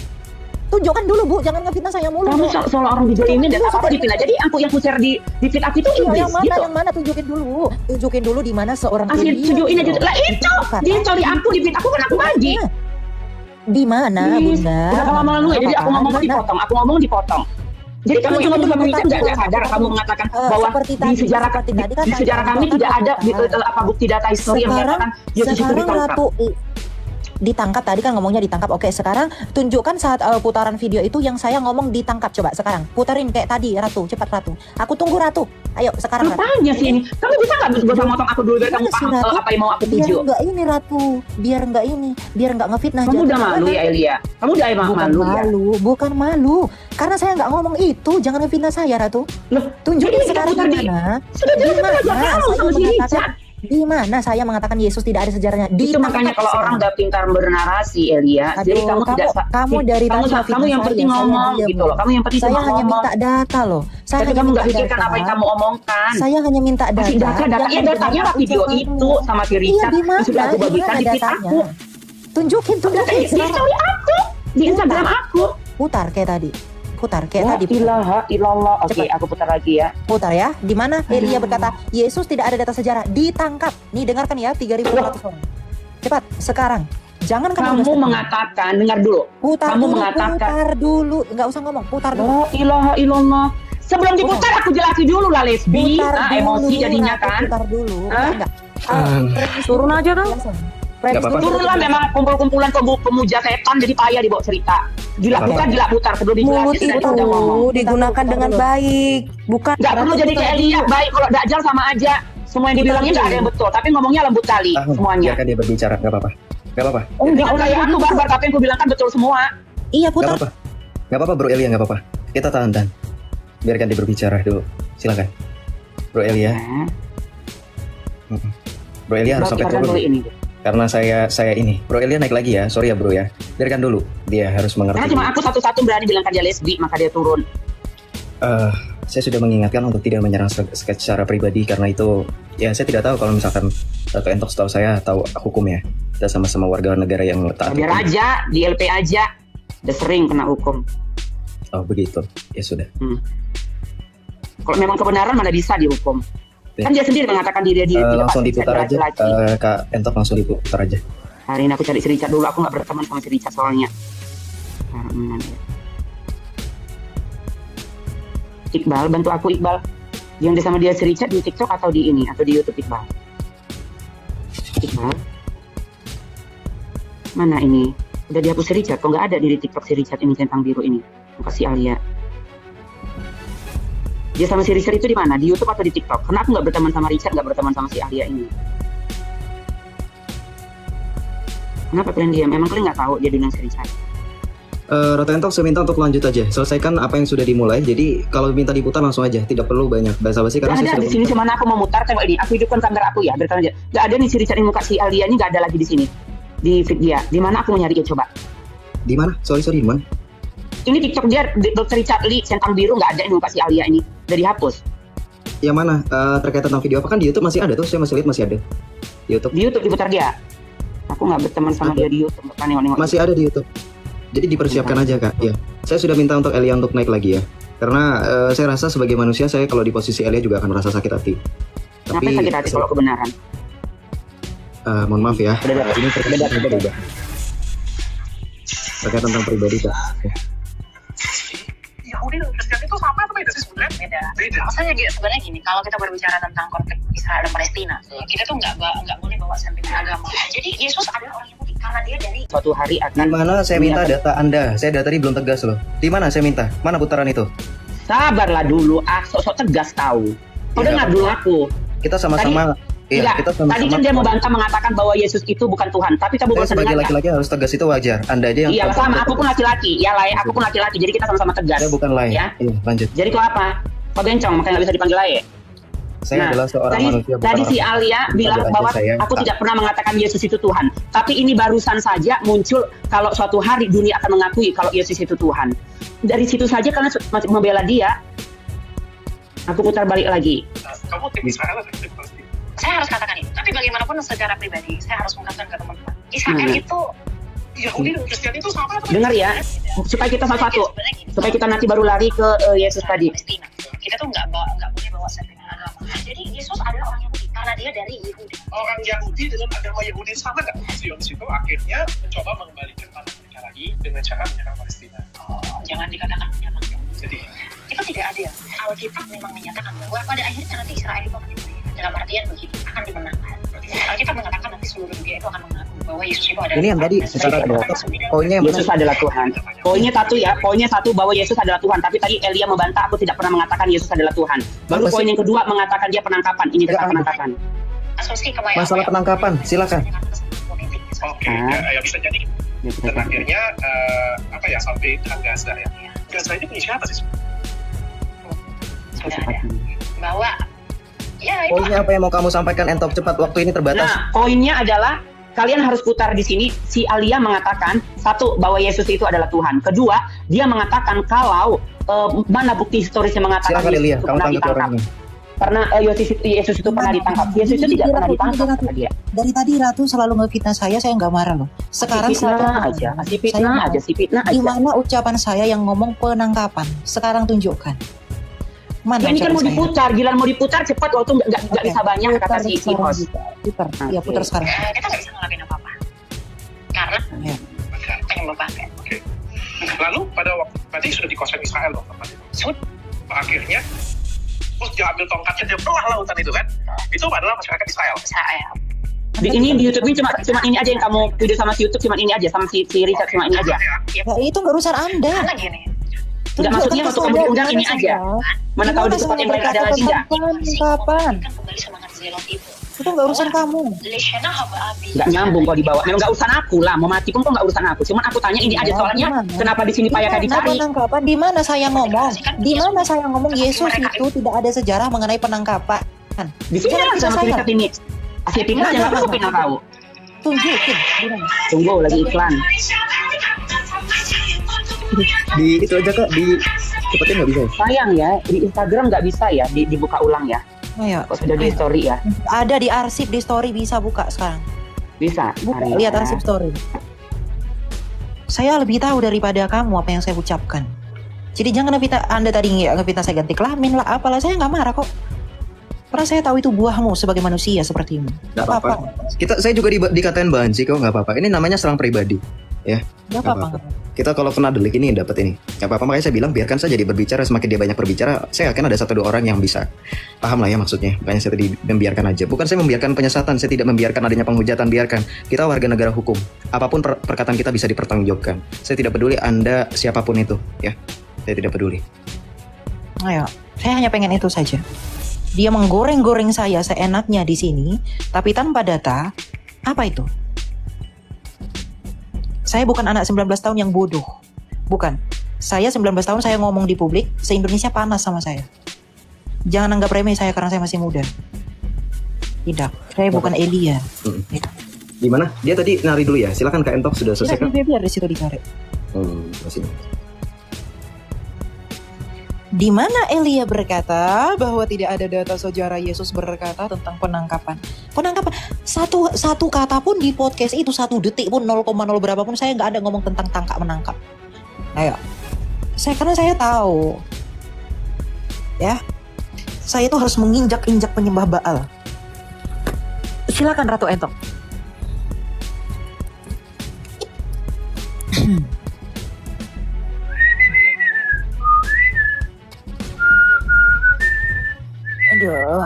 Tunjukkan dulu Bu, jangan ngefitnah saya mulu. Kamu seolah orang dijolimin dan apa dipindah. Jadi aku yang share di feed aku itu iblis gitu. Yang mana tunjukin dulu di mana seorang tunjukin aja lah itu. Dia cari aku di feed aku kan aku bagi. Di mana Bunda? Udah lama lalu ya, jadi aku ngomong dipotong. Jadi kamu yang ngomong nggak sadar, kamu mengatakan bahwa di sejarah kami tidak ada bukti data histori yang menyatakan Yesus itu ditangkap. Ditangkap tadi kan ngomongnya ditangkap. Oke, sekarang tunjukkan saat putaran video itu yang saya ngomong ditangkap. Coba sekarang puterin kayak tadi, Ratu. Cepat Ratu. Aku tunggu Ratu. Ayo sekarang. Apanya sih ini? Kamu bisa nggak motong aku dulu biar kamu paham apa yang mau aku tuju? Biar enggak ini Ratu. Biar enggak ngefitnah. Kamu udah malu ya Elia? Kamu udah malu ya? Bukan malu. Karena saya nggak ngomong itu. Jangan ngefitnah saya Ratu. Tunjukin sekarang di mana? Di mana saya mengatakan Yesus tidak ada sejarahnya? Itu makanya kalau orang udah pintar bernarasi Elia, jadi kamu dari kamu yang penting ngomong gitu loh. Kamu yang penting saya hanya minta data loh. Tapi kamu nggak pikirkan apa yang kamu omongkan. Saya hanya minta data. Iya datanya lah video itu sama si Richard sudah aku bagikan di feed aku. Tunjukin di story aku, di Instagram aku. Putar kayak tadi. Ilaha illallah. Oke, aku putar lagi ya. Putar ya. Di mana Elia berkata Yesus tidak ada data sejarah, ditangkap. Nih dengarkan ya, 3.400 orang. Cepat sekarang. Jangan kamu mengatakan, dengar dulu. Putar dulu. Enggak usah ngomong, putar dulu. Ilaha illallah. Sebelum diputar aku jelasin dulu lah lesbi. Emosi jadinya kan. Putar dulu. Turun aja kan. Turunlah, memang kumpulan pemuja setan jadi payah dibawa cerita. Gila putar sebelum dijelasin dan udah ngomong. Digunakan dengan baik, bukan. Nggak perlu jadi kayak Elia, baik kalau Dajjal sama aja. Semua yang dibilangnya nggak ada yang betul, tapi ngomongnya lembut kali semuanya. Biarkan dia berbicara, nggak apa-apa. Enggak kayak aku barbar, tapi yang aku bilang kan betul semua. Iya putar. Nggak apa-apa Bro Elia, nggak apa-apa. Kita tahan. Biarkan dia berbicara dulu. Silakan. Bro Elia. Bro Elia harus sampai turun. Karena saya ini Bro Elia naik lagi ya, sorry ya Bro ya, biarkan dulu, dia harus mengerti. Karena cuma aku satu-satu berani bilangkan dia lesbi, maka dia turun. Saya sudah mengingatkan untuk tidak menyerang secara pribadi, karena itu ya saya tidak tahu kalau misalkan Ratu Entok setahu saya tahu hukum ya, kita sama-sama warga negara yang taat biar hukum. Aja di LP aja udah sering kena hukum. Oh begitu, ya sudah. Kalau memang kebenaran mana bisa dihukum. Kan dia sendiri mengatakan diri dia tidak langsung pasti diputar aja, laki-laki. Kak Entok langsung diputar aja. Hari ini aku cari si Richard dulu, aku nggak berteman sama si Richard soalnya. Iqbal, bantu aku Iqbal. Yang sama dia si Richard di TikTok atau di ini atau di YouTube Iqbal? Iqbal, mana ini? Udah dihapus si Richard, kok nggak ada di TikTok si Richard ini centang biru ini? Muka si Alia. Dia sama si Richard itu di mana? Di YouTube atau di TikTok? Karena aku nggak berteman sama Richard, nggak berteman sama si Alia ini. Kenapa kalian diam? Emang kalian nggak tahu dia dengan si Richard? Rata Entok, saya minta untuk lanjut aja, selesaikan apa yang sudah dimulai. Jadi kalau minta diputar langsung aja, tidak perlu banyak basa-basi karena Gak ada di sini, mana aku mau mutar, tengok ini. Aku hidupkan kamera aku ya, beritahu aja. Gak ada nih si Richard ini, muka si Alia ini gak ada lagi di sini. Di feed dia. Di mana aku mau nyari coba? Di mana? Sorry, di mana? Ini TikTok dia, Dr. Richard Lee centang biru nggak ada ini muka si Alia ini. Udah dihapus. Yang mana? Terkait tentang video apa kan di YouTube masih ada tuh, saya masih lihat masih ada. Di YouTube diputar dia. Aku nggak berteman sama dia di YouTube. Masih ada di YouTube. Jadi dipersiapkan aja Kak. Ya, saya sudah minta untuk Elia untuk naik lagi ya. Karena saya rasa sebagai manusia saya kalau di posisi Elia juga akan merasa sakit hati. Tapi sakit hati kalau kebenaran. Mohon maaf ya. Ini terkait tentang pribadi Kak. Yahudi dan Kristen itu sama atau beda sih sebenarnya? Beda. Maksudnya sebenarnya gini, kalau kita berbicara tentang konflik Israel dan Palestina, kita tuh nggak boleh bawa sentimen agama. Jadi Yesus adalah orang Yahudi karena dia dari suatu hari akan. Di mana saya minta data Anda? Saya dari tadi belum tegas loh. Di mana saya minta? Mana putaran itu? Sabarlah dulu, sok-sok tegas tahu. Kau dengar dulu aku. Kita sama-sama. Iya, tadi kan dia membantah mengatakan bahwa Yesus itu bukan Tuhan, tapi kamu baru sebagai laki-laki harus tegas itu wajar. Anda aja yang iya sama, aku pun laki-laki, ya Lai, aku pun laki-laki, jadi kita sama-sama tegas. Saya bukan Lai. Ya? Iya, lanjut. Jadi kau apa? Kau bencong, makanya nggak bisa dipanggil Lai. Saya adalah seorang manusia. Tadi si Alia bilang bahwa aku tidak pernah mengatakan Yesus itu Tuhan, tapi ini barusan saja muncul kalau suatu hari dunia akan mengakui kalau Yesus itu Tuhan. Dari situ saja kalian masih membela dia. Aku putar balik lagi. Kamu tim Israel atau tim Palestina? Saya harus katakan itu, tapi bagaimanapun secara pribadi saya harus mengatakan ke teman-teman Israel itu Yahudi dan Kristen itu sama. Dengar ya, supaya kita satu-satu, supaya kita nanti baru lari ke Yesus tadi. Kita tuh nggak boleh bawa sentimen agama. Jadi Yesus adalah orang Yahudi karena dia dari Yahudi. Orang Yahudi dengan agama Yahudi sama nggak? Zionis itu akhirnya mencoba mengembalikan tanah mereka lagi dengan cara menyerang Palestina. Jangan dikatakan menyerang. Jadi itu tidak adil. Alkitab memang menyatakan bahwa pada akhirnya nanti Israel itu akan dimenangkan. Dalam artian begitu, akan dimenangkan. Alkitab mengatakan nanti seluruh dunia itu akan mengaku bahwa Yesus itu adalah. Ini yang tadi poinnya Yesus adalah Tuhan. Poinnya satu bahwa Yesus adalah Tuhan. Tapi tadi Elia membantah, aku tidak pernah mengatakan Yesus adalah Tuhan. Baru poin yang kedua mengatakan dia penangkapan. Ini tentang penangkapan. Masalah penangkapan, silakan. Oke, ya bisa jadi. Dan akhirnya sampai ke Gaza ya. Gaza ini punya siapa sih? Sudah ada. Bahwa poinnya apa yang mau kamu sampaikan Entok, cepat, waktu ini terbatas. Nah, poinnya adalah kalian harus putar di sini. Si Alia mengatakan satu bahwa Yesus itu adalah Tuhan. Kedua, dia mengatakan kalau mana bukti historisnya mengatakan silakan, Yesus itu pernah ditangkap. Karena Yesus itu pernah ditangkap. Yesus itu tidak pernah ditangkap. Dari tadi Ratu selalu ngefitnah saya nggak marah loh. Sekarang fitnah aja. Di mana ucapan saya yang ngomong penangkapan? Sekarang tunjukkan. Mana ini kan mau diputar, gila mau diputar cepat waktu nggak bisa banyak kata si host. Putar, ya putar sekarang. Kita nggak bisa ngelakuin apa-apa karena pengen membantu. Oke. Lalu pada waktu berarti sudah dikuasai Israel dong tempat itu. Akhirnya terus dia ambil tongkatnya, dia belah lautan itu kan. Itu adalah masyarakat Israel. Ini di YouTube ini cuma ini aja yang kamu video sama si YouTube, cuma ini aja sama si Richard, cuma ini aja. Ya, itu nggak urusan Anda. Karena gini. Enggak, maksudnya waktu kamu diundang ini aja. Mana tahu di tempat yang lain ada lagi enggak? Kapan? Itu nggak urusan kamu. Nggak nyambung kalau dibawa. Memang nggak urusan aku lah. Mau mati pun kok nggak urusan aku. Cuman aku tanya ini aja soalnya. Kenapa di sini payah dicari? Penangkapan di mana saya ngomong? Di mana saya ngomong Yesus itu tidak ada sejarah mengenai penangkapan? Di sini lah sama cerita ini. Asli Tina aja nggak pernah tahu. Tunjukin. Tunggu lagi iklan. Di itu aja Kak, di cepetin nggak bisa. Sayang ya, di Instagram nggak bisa ya dibuka ulang ya. Ayo. Kok sudah di story ya? Ada di arsip di story, bisa buka sekarang. Bisa. Buka, lihat arsip story. Saya lebih tahu daripada kamu apa yang saya ucapkan. Jadi jangan Anda tadi ngefitnah saya ganti kelamin lah, apalah, saya nggak marah kok. Karena saya tahu itu buahmu sebagai manusia seperti ini. Nggak apa-apa. Saya juga dikatain banci kok, nggak apa-apa. Ini namanya serang pribadi, ya. Nggak apa-apa. Kita kalau kena delik ini dapat ini. Nggak apa-apa, makanya saya bilang biarkan saja dia berbicara. Semakin dia banyak berbicara, saya yakin ada 1-2 orang yang bisa paham lah ya maksudnya. Makanya saya tadi membiarkan aja. Bukan saya membiarkan penyesatan, saya tidak membiarkan adanya penghujatan. Biarkan. Kita warga negara hukum. Apapun perkataan kita bisa dipertanggungjawabkan. Saya tidak peduli Anda siapapun itu, ya. Saya tidak peduli. Ayo, saya hanya pengen itu saja. Dia menggoreng-goreng saya seenaknya di sini, tapi tanpa data. Apa itu? Saya bukan anak 19 tahun yang bodoh. Bukan. Saya 19 tahun saya ngomong di publik, se-Indonesia panas sama saya. Jangan anggap remeh saya karena saya masih muda. Tidak, saya bukan Elia. Gimana? Dia tadi nari dulu ya. Silakan Kak Entok, sudah selesai kan? Biar di situ ditarik. Masih. Di mana Elia berkata bahwa tidak ada data sejarah Yesus berkata tentang penangkapan. Penangkapan satu kata pun di podcast itu, 1 detik pun 0,0 berapa pun saya nggak ada ngomong tentang tangkap menangkap. Ayo, karena saya tahu, ya, saya itu harus menginjak-injak penyembah Baal. Silakan Ratu Entok. Aduh,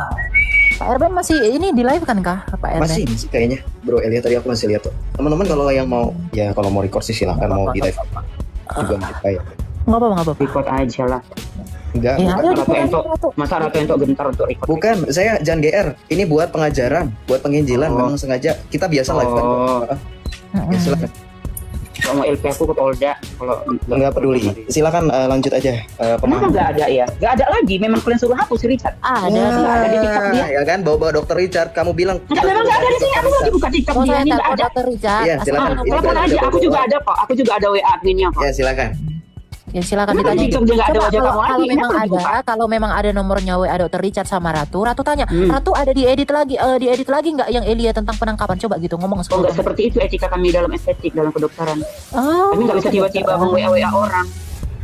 Pak Erben masih ini di live kan kah, Pak Erben? Masih kayaknya, Bro Elia tadi aku masih lihat tuh. Teman-teman kalau yang mau, ya kalau mau record sih silahkan, mau di live juga kita ya. Nggak apa-apa. Record aja lah. Enggak, ya, masa Ratu Entok gentar untuk record? Bukan, saya jangan GR. Ini buat pengajaran, buat penginjilan. Memang sengaja kita biasa live kan. Ya, silakan. Kalau mau LP aku ke Polda, kalau nggak peduli, silakan lanjut aja. Kenapa nggak ada ya? Nggak ada lagi. Memang kalian suruh hapus Richard. Ada di TikTok dia. Ya kan, bawa Dokter Richard. Kamu bilang memang nggak ada di sini. Aku lagi buka TikTok dia, ini nggak ada. Dokter Richard. Iya, silakan. Telepon aja. Aku juga ada kok. Aku juga ada WA adminnya kok. Ya silakan. Ya silakan ditanya. Kalau memang ada nomornya WA Dokter Richard sama Ratu tanya, Ratu ada diedit lagi nggak yang Elia tentang penangkapan? Coba gitu ngomong. Oh nggak seperti itu etika kami dalam estetik, dalam kedokteran. Kami nggak bisa tiba-tiba meng-WA orang.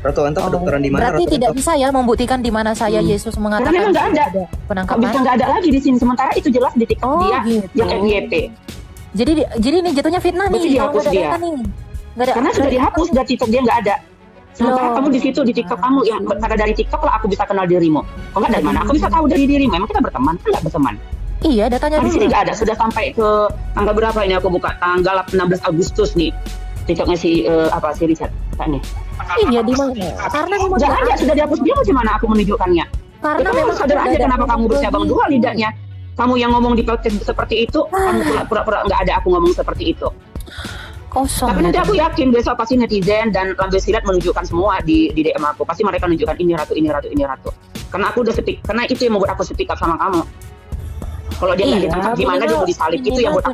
Ratu Entok kedokteran di mana? Berarti tidak bisa ya membuktikan di mana saya Yesus mengatakan memang nggak ada penangkapan. Bisa nggak ada lagi di sini. Sementara itu jelas di TikTok dia gitu. yang FYP. Jadi ini jatuhnya fitnah nih. Dihapus dia. Karena sudah dihapus dari TikTok dia nggak ada. Sementara kamu di situ di TikTok kamu, ya karena dari TikTok lah aku bisa kenal dirimu. Kalau nggak dari mana? Aku bisa tahu dari dirimu. Emang kita berteman? Kan nggak berteman. Iya, datanya di sini nggak ada. Sudah sampai ke tanggal berapa ini aku buka? Tanggal 16 Agustus nih. TikToknya si Richard. Nih. Iya di mana? Karena nggak ada. Sudah dihapus dia. Bagaimana aku menunjukkannya? Karena memang sadar aja kenapa kamu bercabang dua lidahnya. Kamu yang ngomong di podcast seperti itu, kamu pura-pura nggak ada aku ngomong seperti itu. Kosong. Tapi nanti aku yakin besok pasti netizen dan lambe silat menunjukkan semua di DM aku. Pasti mereka menunjukkan ini Ratu. Karena aku udah karena itu yang membuat aku speak up sama kamu. Kalau dia nggak ditangkap gimana dia mau disalib, itu yang buat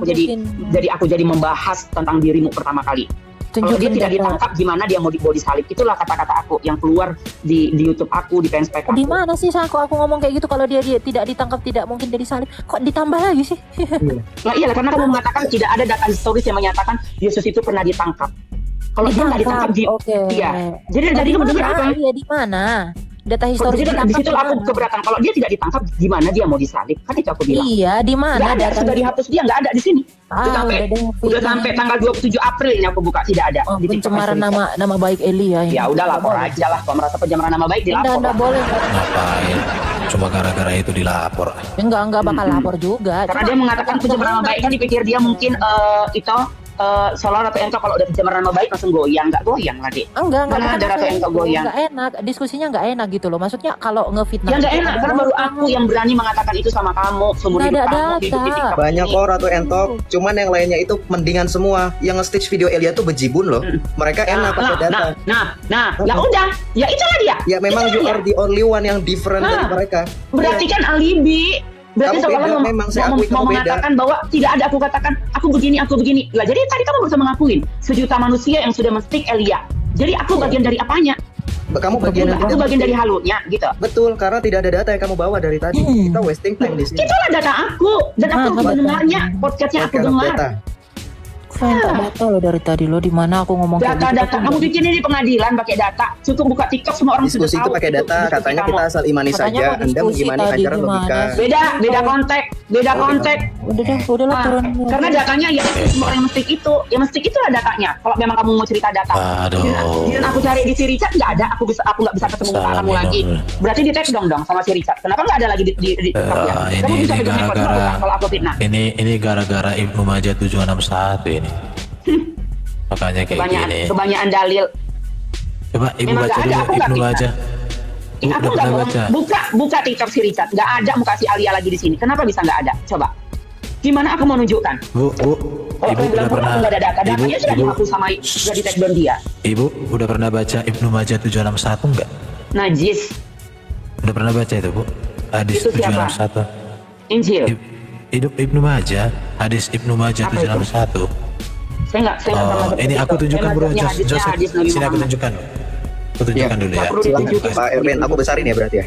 aku jadi membahas tentang dirimu pertama kali. Kalau dia tidak ditangkap gimana dia mau disalib, itulah kata-kata aku yang keluar di YouTube aku, di fanspage aku. Di mana sih aku ngomong kayak gitu? Kalau dia tidak ditangkap tidak mungkin dia disalib, kok ditambah lagi sih? Nah iyalah, karena kamu mengatakan tidak ada data historis yang menyatakan Yesus itu pernah ditangkap. Kalau dia nggak ditangkap, iya. Jadi dari kamu dengar apa? Iya, di mana? Data historis di situ aku keberatan. Kalau dia tidak ditangkap, gimana dia mau disalib? Kan itu aku bilang. Iya, di mana? Nggak ada, sudah dihapus dia, nggak ada di sini. Udah sampai tanggal 27 April ini aku buka, tidak ada. Pencemaran nama baik Elia. Ya udah lapor aja lah. Kalau merasa pencemaran nama baik dilapor. Enggak boleh. Ngapain? Cuma gara-gara itu dilapor. Enggak bakal lapor juga. Karena dia mengatakan pencemaran nama baik, kan dipikir dia mungkin itu soal Ratu Entok kalau udah pencemaran nama baik langsung goyang, nggak goyang lagi. Enggak ada Ratu Entok goyang. Nggak enak, diskusinya nggak enak gitu loh. Maksudnya kalau ngefitnah. Ya nggak enak, karena baru aku yang berani mengatakan itu sama kamu seumur hidup kamu. Banyak kok Ratu Entok, cuman yang lainnya itu mendingan semua. Yang nge-stitch video Elia tuh bejibun loh. Mereka enak pakai data. Ya udah, ya itulah dia. Ya memang you are the only one yang different dari mereka. Berarti kan alibi. Berarti seolah mau mengatakan bahwa tidak ada aku katakan aku begini. Lah jadi tadi kamu berusaha mengakuin sejuta manusia yang sudah men-stick Elia. Jadi aku bagian dari apanya? Kamu bagian aku bagian dari halunya gitu. Betul, karena tidak ada data yang kamu bawa dari tadi. Kita wasting time di sini. Itulah data aku dan aku sebenarnya podcastnya aku dengar. Saya minta data lo dari tadi lo, di mana aku ngomong kayak gitu. Data. Kamu bikin ini di pengadilan pakai data. Cukup buka TikTok semua orang Diskusi itu pakai data, katanya kita asal imani saja. Anda mengimani ajaran logika. Beda konteks. Udah lah turun. Karena datanya ya semua orang mestik itu. Ya mestik itu lah datanya. Kalau memang kamu mau cerita data. Dan aku cari di si Richard nggak ada. Aku nggak bisa ketemu muka kamu lagi. Berarti di tag dong sama si Richard. Kenapa nggak ada lagi di TikTok ya? Kamu bisa pegang handphone kalau aku fitnah. Ini gara-gara Ibnu Majah 761 ini. Makanya kayak gini. Kebanyakan dalil. Coba Ibu baca dulu Ibnu Majah. Aku nggak buka TikTok si Richard. Nggak ada muka si Alia lagi di sini. Kenapa bisa nggak ada? Coba. Gimana aku mau nunjukkan? Bu, Ibu udah pernah. Nggak ada data. Datanya sudah dihapus sama sudah di tag down dia. Ibu udah pernah baca Ibnu Majah 761 nggak? Najis. Udah pernah baca itu, Bu? Hadis 761. Injil. Ibnu Majah, hadis Ibnu Majah 761. Saya nggak ini aku tunjukkan bro, Joseph. Sini aku tunjukkan. Aku tunjukkan dulu ya. Pak Erben, aku besarin ya berarti ya?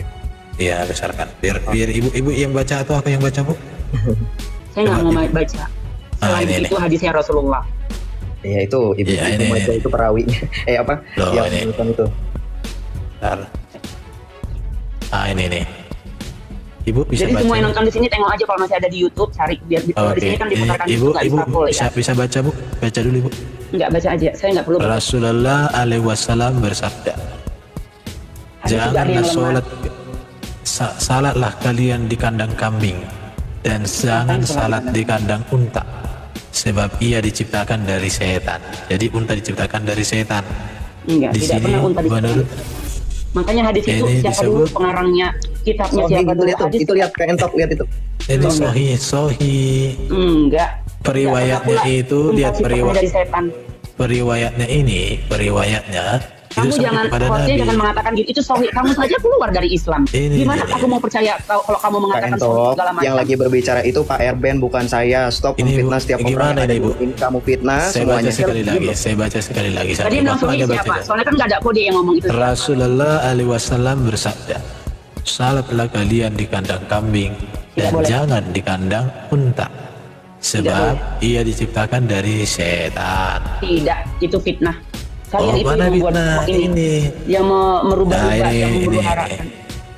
Iya, besarkan. Biar ibu yang baca atau aku yang baca, Bu? Saya nggak mau baca. Selain itu hadisnya Rasulullah. Iya itu ibu Majah itu perawi. Apa? Yang itu. Bentar. Ini nih. Ibu bisa jadi baca. Semua yang nonton di sini tengok aja kalau masih ada di YouTube, cari biar di sini kan diputarkan Ibu ya. bisa baca, Bu? Baca dulu, Bu. Enggak, baca aja. Saya enggak perlu. Rasulullah alaihi wasallam bersabda, janganlah salatlah kalian di kandang kambing dan jangan salat di kandang unta, sebab ia diciptakan dari setan. Jadi unta diciptakan dari setan. Enggak, di tidak sini pernah unta menurut makanya hadis itu siapa dulu pengarangnya kitabnya siapa dulu hadis itu lihat kayak entok, lihat itu. Ini sahih. Enggak. Periwayatnya itu lihat periwayatnya kamu jangan mengatakan gitu, itu sahih. Kamu saja keluar dari Islam. Gimana aku mau percaya kalau kamu mengatakan segala macam? Yang lagi berbicara itu Pak Erben, bukan saya. Stop memfitnah setiap orang. Ini kamu fitnah semuanya. Saya baca sekali lagi. Tadi langsung siapa? Soalnya kan nggak ada kode yang ngomong itu. Rasulullah alaihi wasallam bersabda, salatlah kalian di kandang kambing dan jangan di kandang unta, sebab ia diciptakan dari setan. Tidak, itu fitnah. Kalian itu mana yang membuat ini yang merubah yang membunuh harapan.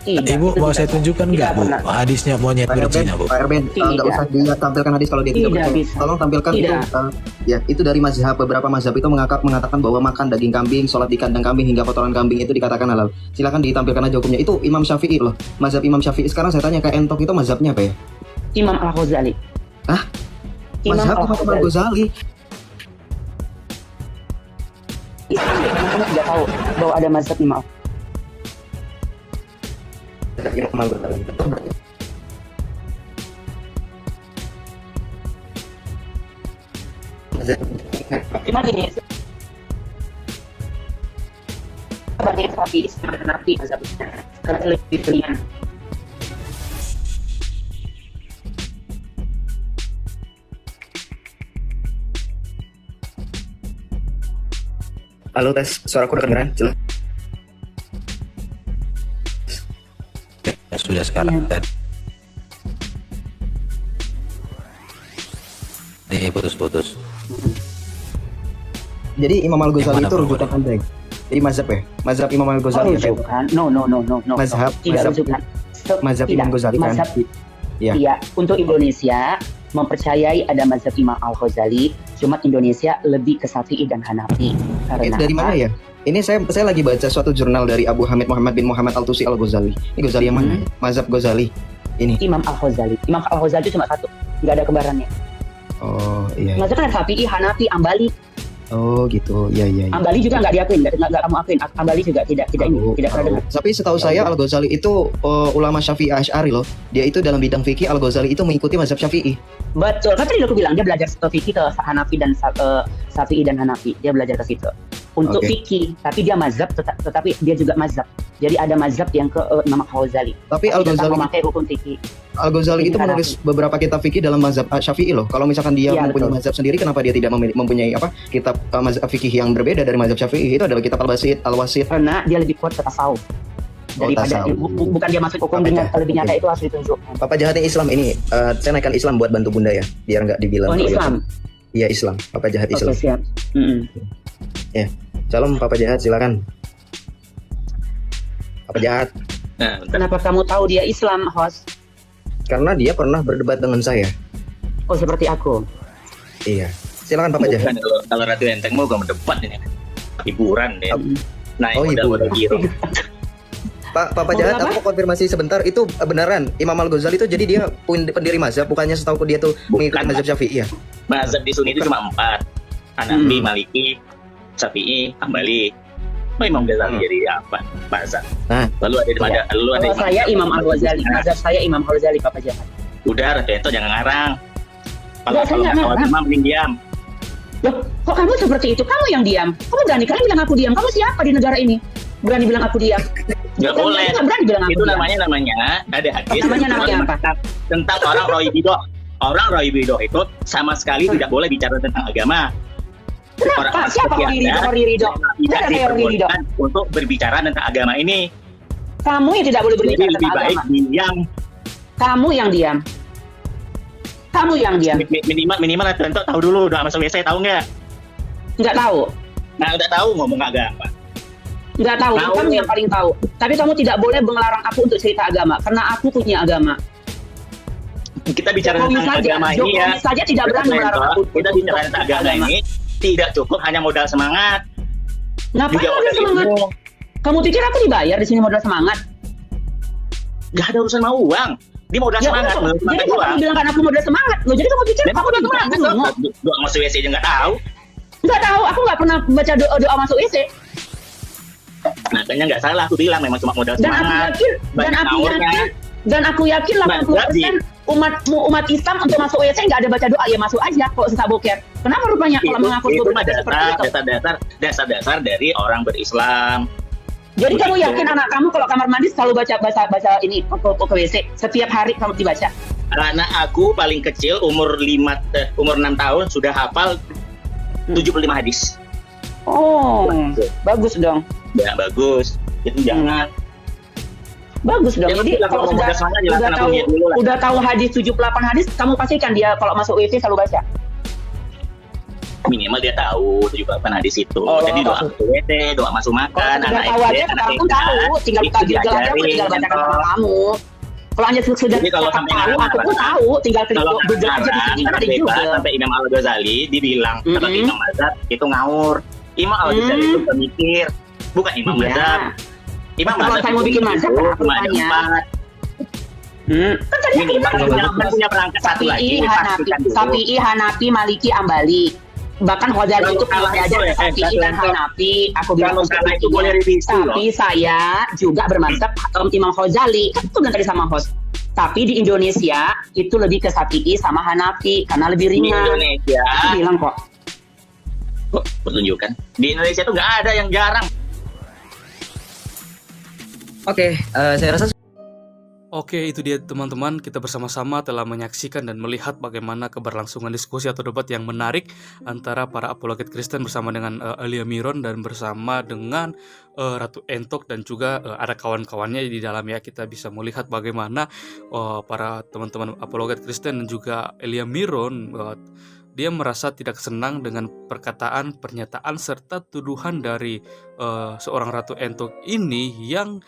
Ibu mau saya tunjukkan nggak, Bu? Hadisnya monyet berzina, Bu. Pak Erben, nggak usah dia tampilkan hadis kalau dia tidak percaya. Tolong tampilkan itu. Ya, itu dari mazhab. Beberapa mazhab itu mengatakan bahwa makan daging kambing, sholat di kandang kambing hingga kotoran kambing itu dikatakan halal. Silakan ditampilkan aja hukumnya. Itu Imam Syafi'i loh. Mazhab Imam Syafi'i. Sekarang saya tanya ke Entok, itu mazhabnya apa ya? Imam Al-Ghazali. Hah? Mazhab Imam Al-Ghazali. Kamu tidak tahu bahwa ada mazhab Imam. Cuma gini, banyak sapi nabi mazhabnya karena lebih pilihan. Halo, tes suaraku udah kedengeran? Jelas. Ya sudah sekarang. Ini putus-putus. Jadi Imam Al-Ghazali itu rujukan Anda. Jadi mazhab ya? Mazhab Imam Al-Ghazali. Rujukan? No. Mazhab Tidak rujukan. Mazhab Imam Ghazali kan? Iya. Untuk Indonesia mempercayai ada mazhab Imam Al-Ghazali, cuma Indonesia lebih ke Syafi'i dan Hanafi. Karena dari mana ya? Ini saya lagi baca suatu jurnal dari Abu Hamid Muhammad bin Muhammad Al-Tusi Al-Ghazali. Ini Ghazali yang mana? Mazhab Ghazali. Ini Imam Al-Ghazali. Imam Al-Ghazali itu cuma satu, nggak ada kembarannya. Oh iya. Mazhab kan Syafi'i, Hanafi, Ambali. Oh gitu, iya. Ambali juga nggak diakuin, nggak kamu akuin. Ambali juga tidak pernah dengar. Tapi setahu saya Al-Ghazali itu ulama Syafi'i Asy'ari loh. Dia itu dalam bidang fikih, Al-Ghazali itu mengikuti mazhab Syafi'i. Betul, kan tadi aku bilang dia belajar fikih ke Hanafi dan Syafi'i dan Hanafi. Dia belajar ke situ. Untuk fikih, tapi dia mazhab, tetapi dia juga mazhab. Jadi ada mazhab yang ke Imam Al-Ghazali. Tapi Al-Ghazali memakai hukum fikih. Al-Ghazali itu menulis beberapa kitab fikih dalam mazhab Syafi'i loh. Kalau misalkan dia mempunyai mazhab sendiri, kenapa dia tidak mempunyai kitab mazhab fikih yang berbeda dari mazhab Syafi'i? Itu adalah kitab Al-Wasit. Karena dia lebih kuat ke tasawuf. Daripada bukan dia masuk hukum dengan lebih nyata, itu harus ditunjukkan. Papa jahatnya Islam ini, saya naikkan Islam buat bantu bunda ya, biar nggak dibilang. Oh, ini Islam. Iya, Islam. Papa Jahat Oke, Islam. siap. Ya. Salam Papa Jahat, silakan. Papa Jahat. Nah, Kenapa kamu tahu dia Islam, host? Karena dia pernah berdebat dengan saya. Oh, seperti aku. Iya. Silakan Papa Jahat. bukan kalau Ratu Enteng mau gak mendebat ini. Hiburan deh. Naik Oh, modal-modal hero. Papa Jahat, aku mau konfirmasi sebentar, itu beneran Imam Al-Ghazali itu jadi dia pendiri mazhab, bukannya setahu dia tuh mengikuti mazhab Syafi'i ya? Mazhab di Sunni itu cuma 4. Hanafi, Maliki, Syafi'i, Hambali. Imam Ghazali jadi apa? Mazhab. Nah, Lalu ada Kalau saya Imam Al-Ghazali, mazhab saya Imam Al-Ghazali, Papa Jahat. Udah, Ratu Ento jangan ngarang. Enggak, saya nggak ngarang. Imam mending diam. Loh, kok kamu seperti itu? Kamu yang diam. Kamu berani kalian bilang aku diam. Kamu siapa di negara ini? Berani bilang aku diam. Nggak boleh. Nggak berani bilang aku Itu diam. namanya ada hadis. Namanya apa? Tentang orang Roy Bidoh. Orang Roy Bidoh itu sama sekali tidak boleh bicara tentang agama. Kenapa? Siapa Roy Ridho? Tidak diperbolehkan untuk berbicara tentang agama ini. Kamu yang tidak boleh berbicara Lebih tentang baik agama. diam. Kamu yang diam. Kamu yang diam. Minimal Ratu Ento tahu dulu doa masuk WC, tahu nggak? Nggak tahu. Nah, udah tahu ngomong agama. Nggak tahu. Tahu. Kamu yang paling tahu. Tapi kamu tidak boleh melarang aku untuk cerita agama, karena aku punya agama. Kita bicara Jokowi tentang saja, agama ini Jokowi ya. saja tidak berani Ratu melarang Ento, aku kita bicara tentang agama ini tidak cukup hanya modal semangat. Ngapain Juga modal semangat? ilmu. Kamu pikir aku dibayar di sini modal semangat? Gak ada urusan mau uang. Dia modal semangat. udah. Modal Jadi uang. kamu bilang kan aku modal semangat. Loh, jadi kamu pikir aku modal semangat? Aku ngomong. Doa masuk WC aja nggak tahu. Nggak tahu. Aku nggak pernah baca doa masuk WC. Makanya nggak salah aku bilang memang cuma modal Dan aku semangat. yakin, Banyak dan aku yakin 80% umat Islam untuk masuk WC nggak ada baca doa, ya masuk aja kalau sesak boker. Kenapa rupanya kalau mengaku itu berbeda seperti itu? dasar dari orang berislam. Jadi kamu yakin anak kamu kalau kamar mandi selalu baca ini ke WC setiap hari kamu dibaca? Anak aku paling kecil umur 6 tahun sudah hafal 75 hadis. Oh, bagus dong. Ya bagus. Itu jangan. Bagus dong. Ya, Jadi kalau udah tahu hadis 78 hadis, kamu pastikan dia kalau masuk WC selalu baca. Minimal dia tahu 78 hadis itu. Jadi doa masuk WC, doa masuk makan, Sudah tahu aja, sekarang pun tahu. Tinggal buka Google aja, aku tinggal bacakan sama kamu. Kalau hanya sudah tahu, aku pun tahu. Tinggal klik Google aja di sini ada juga. Sampai Imam Al-Ghazali dibilang sebagai Imam Mazhab itu ngawur. Imam Al-Ghazali itu pemikir, bukan Imam Mazhab. Imam Kalau Mazhab saya mau bikin mazhab, aku cuma ada tanya. 4. Kan tadi aku bilang punya perangkat satu lagi. Syafi'i, Hanafi, Maliki, Ambali. Bahkan Ghazali itu pernah diajar Syafi'i dan Hanafi. Aku bilang itu boleh revisi loh. Tapi saya juga bermazhab Imam Ghazali. Kan itu bilang tadi sama host. Tapi di Indonesia itu lebih ke Syafi'i sama Hanafi karena lebih Di ringan. Indonesia. Aku bilang kok. Pertunjukan. Di Indonesia tuh nggak ada yang jarang. Oke, saya rasa Oke, itu dia teman-teman, kita bersama-sama telah menyaksikan dan melihat bagaimana keberlangsungan diskusi atau debat yang menarik antara para apologet Kristen bersama dengan Elia Miron dan bersama dengan Ratu Entok dan juga ada kawan-kawannya di dalam ya. Kita bisa melihat bagaimana para teman-teman apologet Kristen dan juga Elia Miron dia merasa tidak senang dengan perkataan, pernyataan serta tuduhan dari seorang Ratu Entok ini yang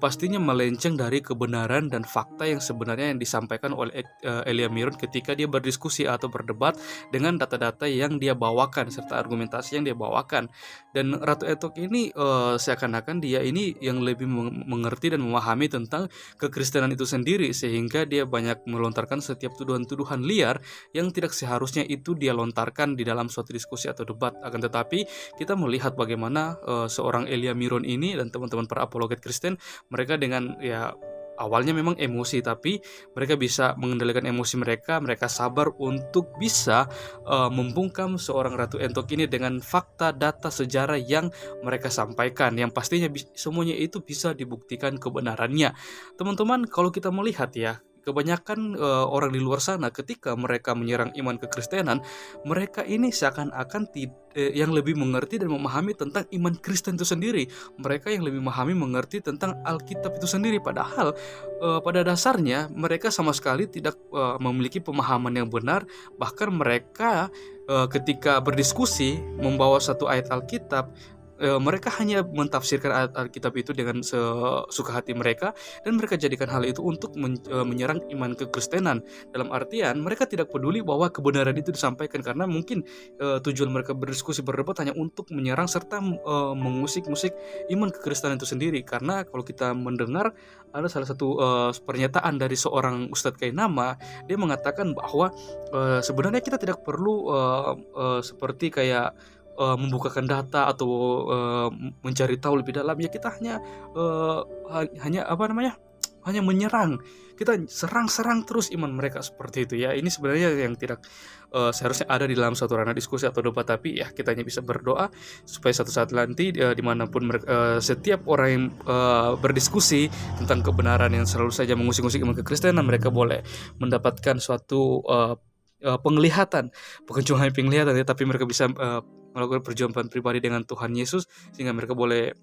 pastinya melenceng dari kebenaran dan fakta yang sebenarnya yang disampaikan oleh Elia Miron ketika dia berdiskusi atau berdebat dengan data-data yang dia bawakan serta argumentasi yang dia bawakan. Dan Ratu Entok ini seakan-akan dia ini yang lebih mengerti dan memahami tentang kekristenan itu sendiri, sehingga dia banyak melontarkan setiap tuduhan-tuduhan liar yang tidak seharusnya itu dia lontarkan di dalam suatu diskusi atau debat. Akan tetapi kita melihat bagaimana seorang Elia Miron ini dan teman-teman para apologet Kristen, mereka dengan ya awalnya memang emosi, tapi mereka bisa mengendalikan emosi mereka sabar untuk bisa membungkam seorang Ratu Entok ini dengan fakta, data, sejarah yang mereka sampaikan, yang pastinya semuanya itu bisa dibuktikan kebenarannya. Teman-teman, kalau kita melihat ya, kebanyakan orang di luar sana ketika mereka menyerang iman kekristenan, mereka ini seakan-akan yang lebih mengerti dan memahami tentang iman Kristen itu sendiri. Mereka yang lebih memahami mengerti tentang Alkitab itu sendiri, padahal pada dasarnya mereka sama sekali tidak memiliki pemahaman yang benar. Bahkan mereka ketika berdiskusi membawa satu ayat Alkitab, mereka hanya mentafsirkan ayat Alkitab itu dengan sesuka hati mereka, dan mereka jadikan hal itu untuk menyerang iman kekristenan. Dalam artian mereka tidak peduli bahwa kebenaran itu disampaikan, karena mungkin tujuan mereka berdiskusi berdebat hanya untuk menyerang serta mengusik-musik iman kekristenan itu sendiri. Karena kalau kita mendengar ada salah satu pernyataan dari seorang Ustadz Kainama, dia mengatakan bahwa sebenarnya kita tidak perlu seperti kayak membukakan data atau mencari tahu lebih dalam, ya kita hanya hanya menyerang, kita serang terus iman mereka seperti itu ya. Ini sebenarnya yang tidak seharusnya ada di dalam suatu ranah diskusi atau debat, tapi ya kita hanya bisa berdoa supaya suatu saat nanti dimanapun setiap orang yang berdiskusi tentang kebenaran yang selalu saja mengusik-usik iman kekristenan, mereka boleh mendapatkan suatu penglihatan, bukan cuma hanya penglihatan ya, tapi mereka bisa melakukan perjumpaan pribadi dengan Tuhan Yesus, sehingga mereka boleh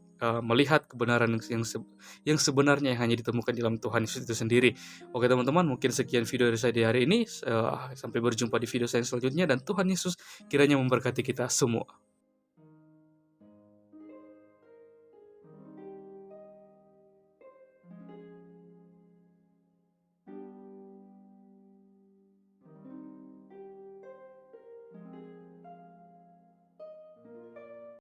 melihat kebenaran yang sebenarnya yang hanya ditemukan di dalam Tuhan Yesus itu sendiri. Oke teman-teman, mungkin sekian video dari saya di hari ini. Sampai berjumpa di video saya selanjutnya, dan Tuhan Yesus kiranya memberkati kita semua.